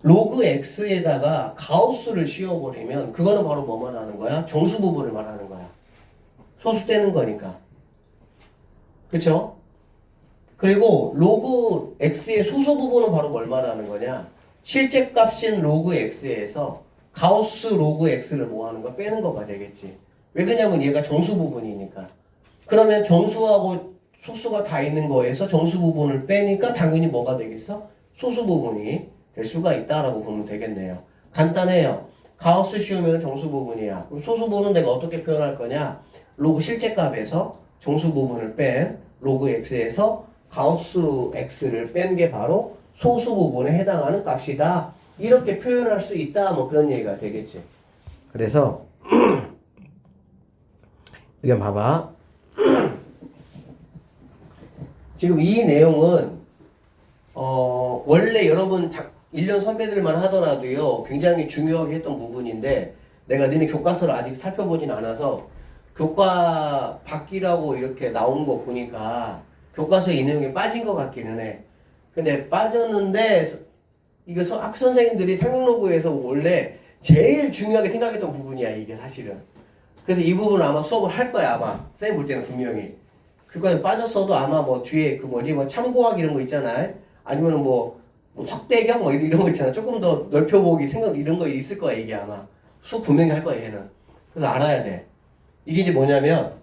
로그 x에다가 가우스를 씌워버리면 그거는 바로 뭐 말하는 거야? 정수 부분을 말하는 거야. 소수 떼는 거니까. 그쵸? 그리고 로그 x의 소수 부분은 바로 뭘 말하는 거냐? 실제 값인 로그 x에서 가우스 로그 x를 뭐 하는 거? 빼는 거가 되겠지. 왜 그러냐면 얘가 정수 부분이니까. 그러면 정수하고 소수가 다 있는 거에서 정수 부분을 빼니까 당연히 뭐가 되겠어? 소수 부분이 될 수가 있다라고 보면 되겠네요. 간단해요. 가우스 씌우면 정수 부분이야. 그럼 소수 부분은 내가 어떻게 표현할 거냐? 로그 실제 값에서 정수 부분을 뺀 로그 x에서 가우스 x를 뺀 게 바로 소수 부분에 해당하는 값이다. 이렇게 표현할 수 있다. 뭐 그런 얘기가 되겠지. 그래서 이게 봐봐. 지금 이 내용은 원래 여러분 1년 선배들만 하더라도요 굉장히 중요하게 했던 부분인데 내가 너네 교과서를 아직 살펴보진 않아서 교과 바뀌라고 이렇게 나온 거 보니까 교과서에 이 내용이 빠진 것 같기는 해. 근데 빠졌는데 이거 학교 선생님들이 상용로그에서 원래 제일 중요하게 생각했던 부분이야 이게 사실은. 그래서 이 부분은 아마 수업을 할 거야 아마 선생님 볼 때는 분명히. 그거에 빠졌어도 아마 뭐 뒤에 그 뭐지 뭐 참고하기 이런 거 있잖아요. 아니면은 뭐 확대경 뭐 이런 거 있잖아. 조금 더 넓혀보기 생각 이런 거 있을 거야 이게 아마. 수업 분명히 할 거야 얘는. 그래서 알아야 돼. 이게 이제 뭐냐면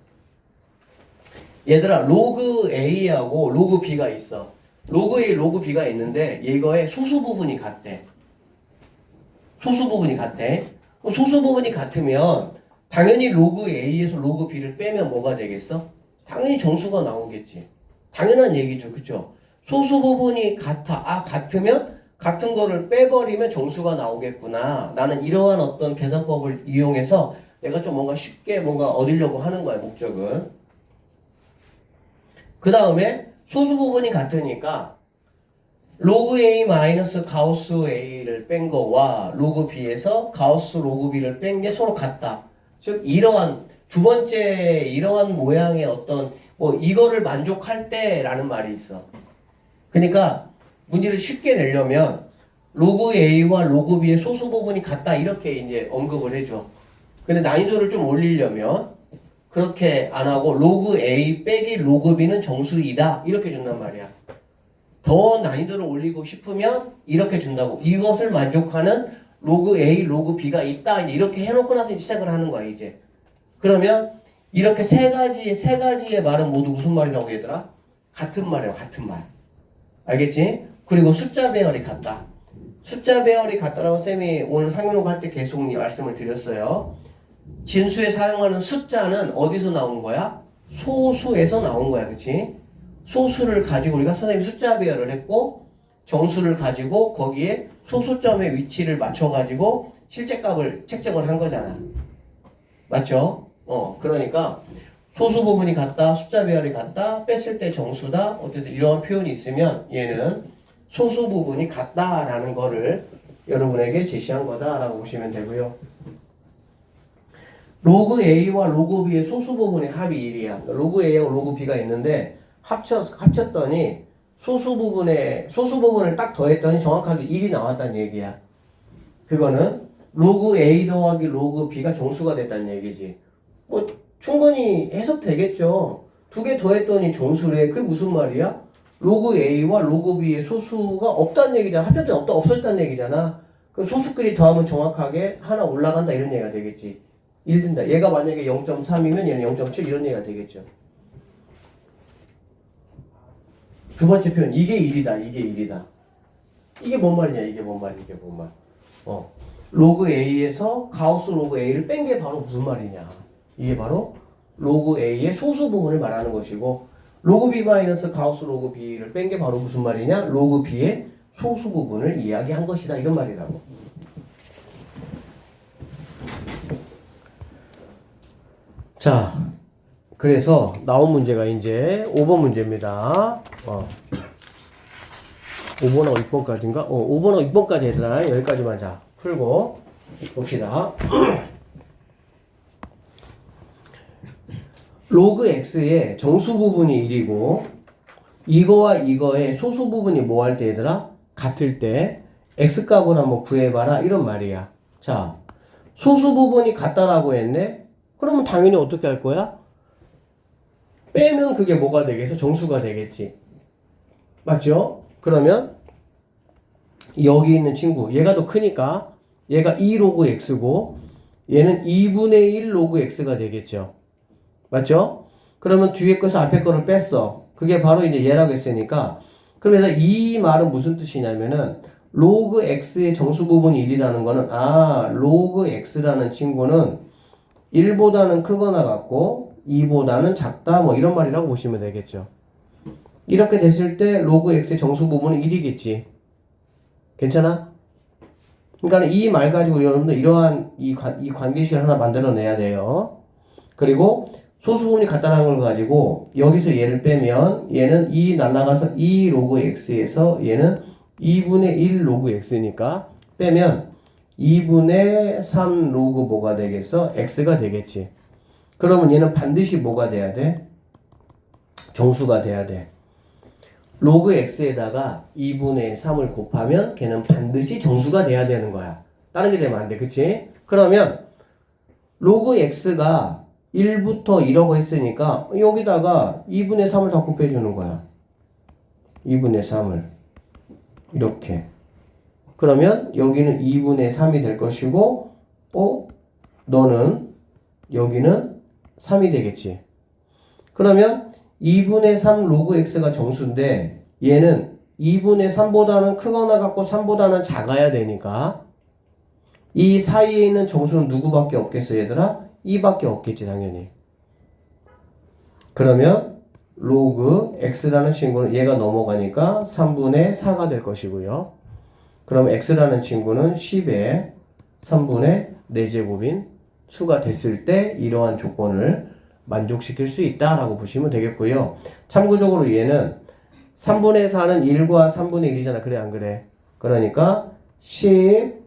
얘들아 로그 A하고 로그 B가 있어. 로그 A, 로그 B가 있는데 이거의 소수 부분이 같대. 소수 부분이 같대. 소수 부분이 같으면 당연히 로그 A에서 로그 B를 빼면 뭐가 되겠어? 당연히 정수가 나오겠지. 당연한 얘기죠. 그쵸? 소수 부분이 같아. 같으면 같은 거를 빼버리면 정수가 나오겠구나. 나는 이러한 어떤 계산법을 이용해서 내가 좀 뭔가 쉽게 뭔가 얻으려고 하는 거야, 목적은. 그 다음에 소수 부분이 같으니까 로그 A 마이너스 가우스 A를 뺀 거와 로그 B에서 가우스 로그 B를 뺀 게 서로 같다. 즉 이러한 두 번째 이러한 모양의 어떤 뭐 이거를 만족할 때라는 말이 있어. 그러니까 문제를 쉽게 내려면 로그 A와 로그 B의 소수 부분이 같다 이렇게 이제 언급을 해줘. 근데 난이도를 좀 올리려면 그렇게 안 하고 로그 A 빼기 로그 B는 정수이다 이렇게 준단 말이야. 더 난이도를 올리고 싶으면 이렇게 준다고. 이것을 만족하는 로그 A, 로그 B가 있다. 이제 이렇게 해놓고 나서 시작을 하는 거야, 이제. 그러면 이렇게 세 가지의 말은 모두 무슨 말이라고 얘들아? 같은 말이야, 같은 말. 알겠지? 그리고 숫자 배열이 같다. 숫자 배열이 같다라고 쌤이 오늘 상용록 할 때 계속 말씀을 드렸어요. 진수에 사용하는 숫자는 어디서 나온 거야? 소수에서 나온 거야, 그치? 소수를 가지고 우리가 선생님이 숫자 배열을 했고 정수를 가지고 거기에 소수점의 위치를 맞춰가지고 실제값을 책정을 한 거잖아. 맞죠? 그러니까 소수 부분이 같다, 숫자 배열이 같다, 뺐을 때 정수다, 어쨌든 이런 표현이 있으면 얘는 소수 부분이 같다라는 거를 여러분에게 제시한 거다라고 보시면 되고요. 로그 A와 로그 B의 소수 부분의 합이 1이야. 로그 A하고 로그 B가 있는데 합쳤더니 소수 부분을 딱 더했더니 정확하게 1이 나왔다는 얘기야. 그거는 로그 A 더하기 로그 B가 정수가 됐다는 얘기지. 뭐 충분히 해석되겠죠. 두 개 더했더니 정수래. 그게 무슨 말이야? 로그 A와 로그 B의 소수가 없다는 얘기잖아. 합쳤더니 없었다는 얘기잖아. 그럼 소수끼리 더하면 정확하게 하나 올라간다 이런 얘기가 되겠지. 1 든다. 얘가 만약에 0.3이면 얘는 0.7 이런 얘기가 되겠죠. 두 번째 표현. 이게 1이다. 이게 1이다. 이게 뭔 말이냐. 이게 뭔 말. 로그 A에서 가우스 로그 A를 뺀 게 바로 무슨 말이냐. 이게 바로 로그 A의 소수 부분을 말하는 것이고 로그 B 마이너스 가우스 로그 B를 뺀 게 바로 무슨 말이냐. 로그 B의 소수 부분을 이야기한 것이다. 이런 말이라고. 자, 그래서 나온 문제가 이제 5번 문제입니다. 5번하고 6번까지인가? 5번하고 6번까지 얘들아 여기까지만 자 풀고 봅시다. 로그 x의 정수 부분이 1이고 이거와 이거의 소수 부분이 뭐 할 때 얘들아? 같을 때 x값을 한번 구해봐라 이런 말이야. 자, 소수 부분이 같다라고 했네? 그러면 당연히 어떻게 할 거야? 빼면 그게 뭐가 되겠어? 정수가 되겠지. 맞죠? 그러면 여기 있는 친구 얘가 더 크니까 얘가 2 로그 x고 얘는 2분의 1 로그 x가 되겠죠. 맞죠? 그러면 뒤에 거에서 앞에 거를 뺐어. 그게 바로 이제 얘라고 했으니까 그래서 이 말은 무슨 뜻이냐면은 로그 x의 정수 부분이 1이라는 거는 로그 x라는 친구는 1보다는 크거나 같고 2보다는 작다 뭐 이런 말이라고 보시면 되겠죠. 이렇게 됐을 때 로그 x의 정수 부분은 1이겠지. 괜찮아? 그러니까 이 말 가지고 여러분들 이러한 이 관계식을 하나 만들어내야 돼요. 그리고 소수 부분이 같다는 걸 가지고 여기서 얘를 빼면 얘는 2 날라가서 2 로그 x에서 얘는 2분의 1 로그 x니까 빼면 2분의 3 로그 뭐가 되겠어? x가 되겠지. 그러면 얘는 반드시 뭐가 돼야 돼? 정수가 돼야 돼. 로그 x에다가 2분의 3을 곱하면 걔는 반드시 정수가 돼야 되는 거야. 다른 게 되면 안 돼. 그치? 그러면 로그 x가 1부터 2라고 했으니까 여기다가 2분의 3을 다 곱해주는 거야. 2분의 3을 이렇게. 그러면 여기는 2분의 3이 될 것이고 너는 여기는 3이 되겠지. 그러면 2분의 3 로그 x가 정수인데 얘는 2분의 3보다는 크거나 같고 3보다는 작아야 되니까 이 사이에 있는 정수는 누구밖에 없겠어 얘들아? 2밖에 없겠지 당연히. 그러면 로그 x라는 친구는 얘가 넘어가니까 3분의 4가 될 것이고요. 그럼 x라는 친구는 10에 3분의 4제곱인 수가 됐을 때 이러한 조건을 만족시킬 수 있다라고 보시면 되겠고요. 참고적으로 얘는 3분의 4는 1과 3분의 1이잖아. 그래 안 그래? 그러니까 10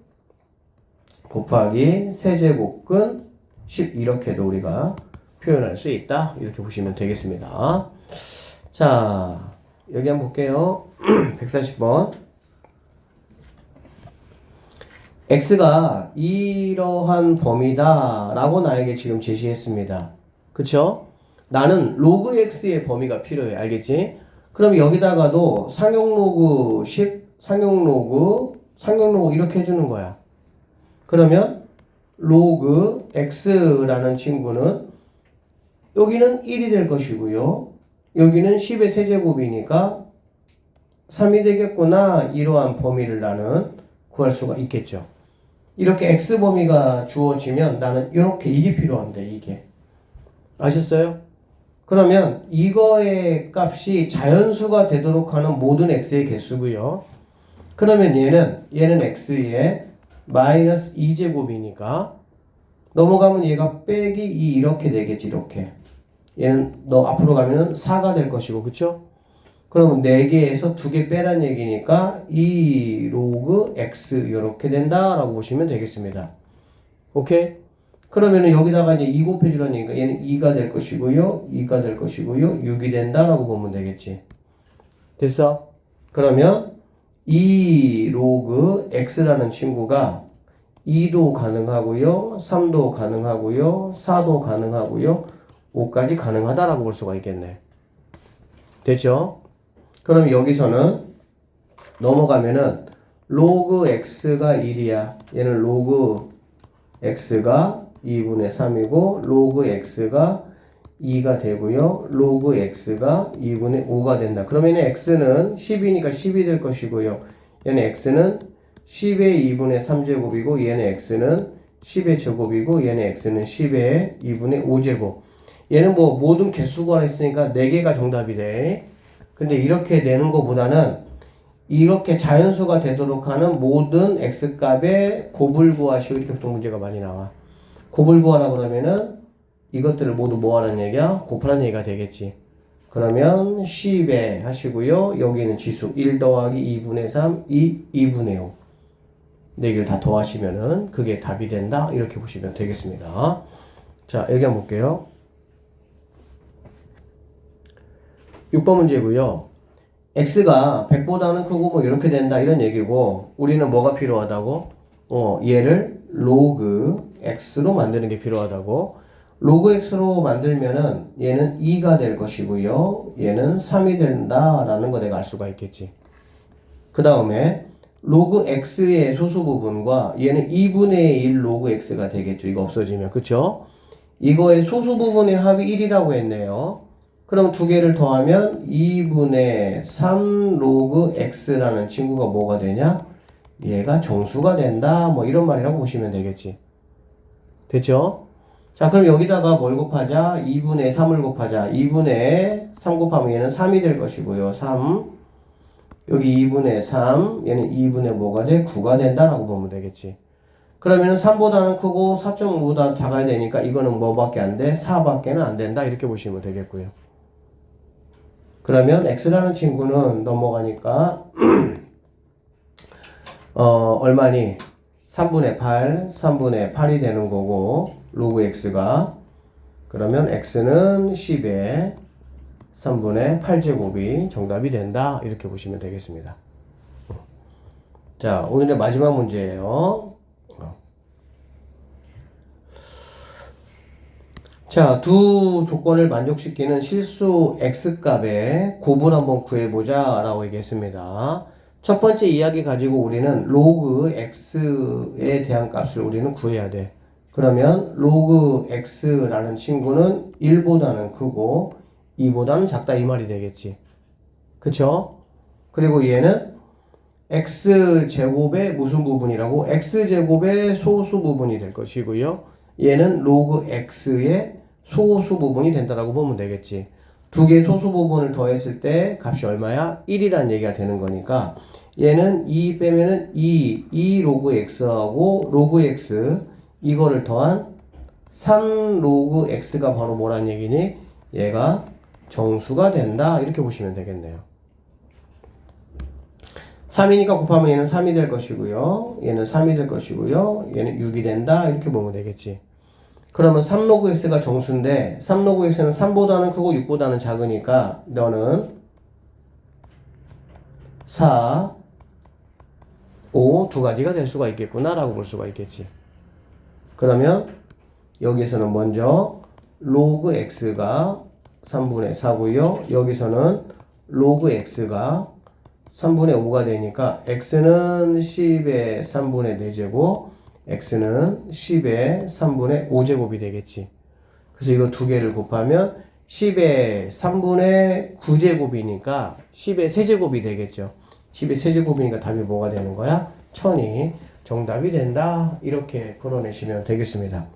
곱하기 세제곱근 10 이렇게도 우리가 표현할 수 있다. 이렇게 보시면 되겠습니다. 자, 여기 한번 볼게요. 140번. x가 이러한 범위다 라고 나에게 지금 제시했습니다. 그쵸? 나는 로그 x의 범위가 필요해. 알겠지? 그럼 여기다가도 상용 로그 10, 상용 로그 이렇게 해주는 거야. 그러면 로그 x라는 친구는 여기는 1이 될 것이고요. 여기는 10의 세제곱이니까 3이 되겠구나. 이러한 범위를 나는 구할 수가 있겠죠. 이렇게 x 범위가 주어지면 나는 이렇게 이게 필요한데 이게. 아셨어요? 그러면 이거의 값이 자연수가 되도록 하는 모든 x의 개수고요. 그러면 얘는 x의 마이너스 2제곱이니까 넘어가면 얘가 빼기 2 이렇게 되겠지. 이렇게. 얘는 너 앞으로 가면은 4가 될 것이고, 그쵸? 그러면 4개에서 2개 빼란 얘기니까 2 로그 x 이렇게 된다라고 보시면 되겠습니다. 오케이? 그러면은 여기다가 이제 2 곱해주라는 얘기가 얘는 2가 될 것이고요. 2가 될 것이고요. 6이 된다라고 보면 되겠지. 됐어? 그러면 2 로그 x라는 친구가 2도 가능하고요. 3도 가능하고요. 4도 가능하고요. 5까지 가능하다라고 볼 수가 있겠네. 됐죠? 그럼 여기서는 넘어가면은 로그 x가 1이야. 얘는 로그 x가 2분의 3이고 로그 x가 2가 되고요. 로그 x가 2분의 5가 된다. 그러면 x는 10이니까 10이 될 것이고요. 얘는 x는 10의 2분의 3제곱이고 얘는 x는 10의 제곱이고 얘는 x는 10의 2분의 5제곱. 얘는 뭐 모든 개수가 했으니까 4개가 정답이 돼. 근데 이렇게 내는 것보다는 이렇게 자연수가 되도록 하는 모든 x값의 곱을 구하시오. 이렇게 보통 문제가 많이 나와. 곱을 구하라 그러면은 이것들을 모두 뭐 하라는 얘기야? 곱하라는 얘기가 되겠지. 그러면 10에 하시고요. 여기는 지수 1 더하기 2분의 3, 2분의 5. 4개를 다 더하시면은 그게 답이 된다. 이렇게 보시면 되겠습니다. 자, 여기 한번 볼게요. 6번 문제고요. x가 100보다는 크고 뭐 이렇게 된다 이런 얘기고 우리는 뭐가 필요하다고? 얘를 로그 x로 만드는 게 필요하다고. 로그 x로 만들면은 얘는 2가 될 것이고요. 얘는 3이 된다라는 거 내가 알 수가 있겠지. 그 다음에 로그 x의 소수 부분과 얘는 2분의 1 로그 x가 되겠죠. 이거 없어지면. 그쵸? 이거의 소수 부분의 합이 1이라고 했네요. 그럼 두 개를 더하면 2분의 3 로그 x라는 친구가 뭐가 되냐? 얘가 정수가 된다. 뭐 이런 말이라고 보시면 되겠지. 됐죠? 자, 그럼 여기다가 뭘 곱하자? 2분의 3을 곱하자. 2분의 3 곱하면 얘는 3이 될 것이고요. 3. 여기 2분의 3. 얘는 2분의 뭐가 돼? 9가 된다라고 보면 되겠지. 그러면은 3보다는 크고 4.5보다 작아야 되니까 이거는 뭐밖에 안 돼? 4밖에는 안 된다. 이렇게 보시면 되겠고요. 그러면 x라는 친구는 넘어가니까 얼마니? 3분의 8, 3분의 8이 되는 거고 로그 x가 그러면 x는 10에 3분의 8제곱이 정답이 된다. 이렇게 보시면 되겠습니다. 자, 오늘의 마지막 문제예요. 자, 두 조건을 만족시키는 실수 x값의 곱을 한번 구해보자 라고 얘기했습니다. 첫 번째 이야기 가지고 우리는 로그 x에 대한 값을 우리는 구해야 돼. 그러면 로그 x라는 친구는 1보다는 크고 2보다는 작다 이 말이 되겠지. 그쵸? 그리고 얘는 x제곱의 무슨 부분이라고? x제곱의 소수 부분이 될 것이고요. 얘는 로그 x의 소수 부분이 된다라고 보면 되겠지. 두 개의 소수 부분을 더했을 때 값이 얼마야? 1이라는 얘기가 되는 거니까 얘는 2 빼면은 2 로그 x하고 로그 x 이거를 더한 3 로그 x가 바로 뭐란 얘기니? 얘가 정수가 된다. 이렇게 보시면 되겠네요. 3이니까 곱하면 얘는 3이 될 것이고요. 얘는 3이 될 것이고요. 얘는 6이 된다. 이렇게 보면 되겠지. 그러면 3 로그 x가 정수인데 3 로그 x는 3보다는 크고 6보다는 작으니까 너는 4, 5 두 가지가 될 수가 있겠구나 라고 볼 수가 있겠지. 그러면 여기서는 먼저 로그 x가 3분의 4고요. 여기서는 로그 x가 3분의 5가 되니까 x는 10의 3분의 4제곱 x는 10의 3분의 5제곱이 되겠지. 그래서 이거 두 개를 곱하면 10의 3분의 9제곱이니까 10의 세제곱이 되겠죠. 10의 세제곱이니까 답이 뭐가 되는 거야? 1000이 정답이 된다. 이렇게 풀어내시면 되겠습니다.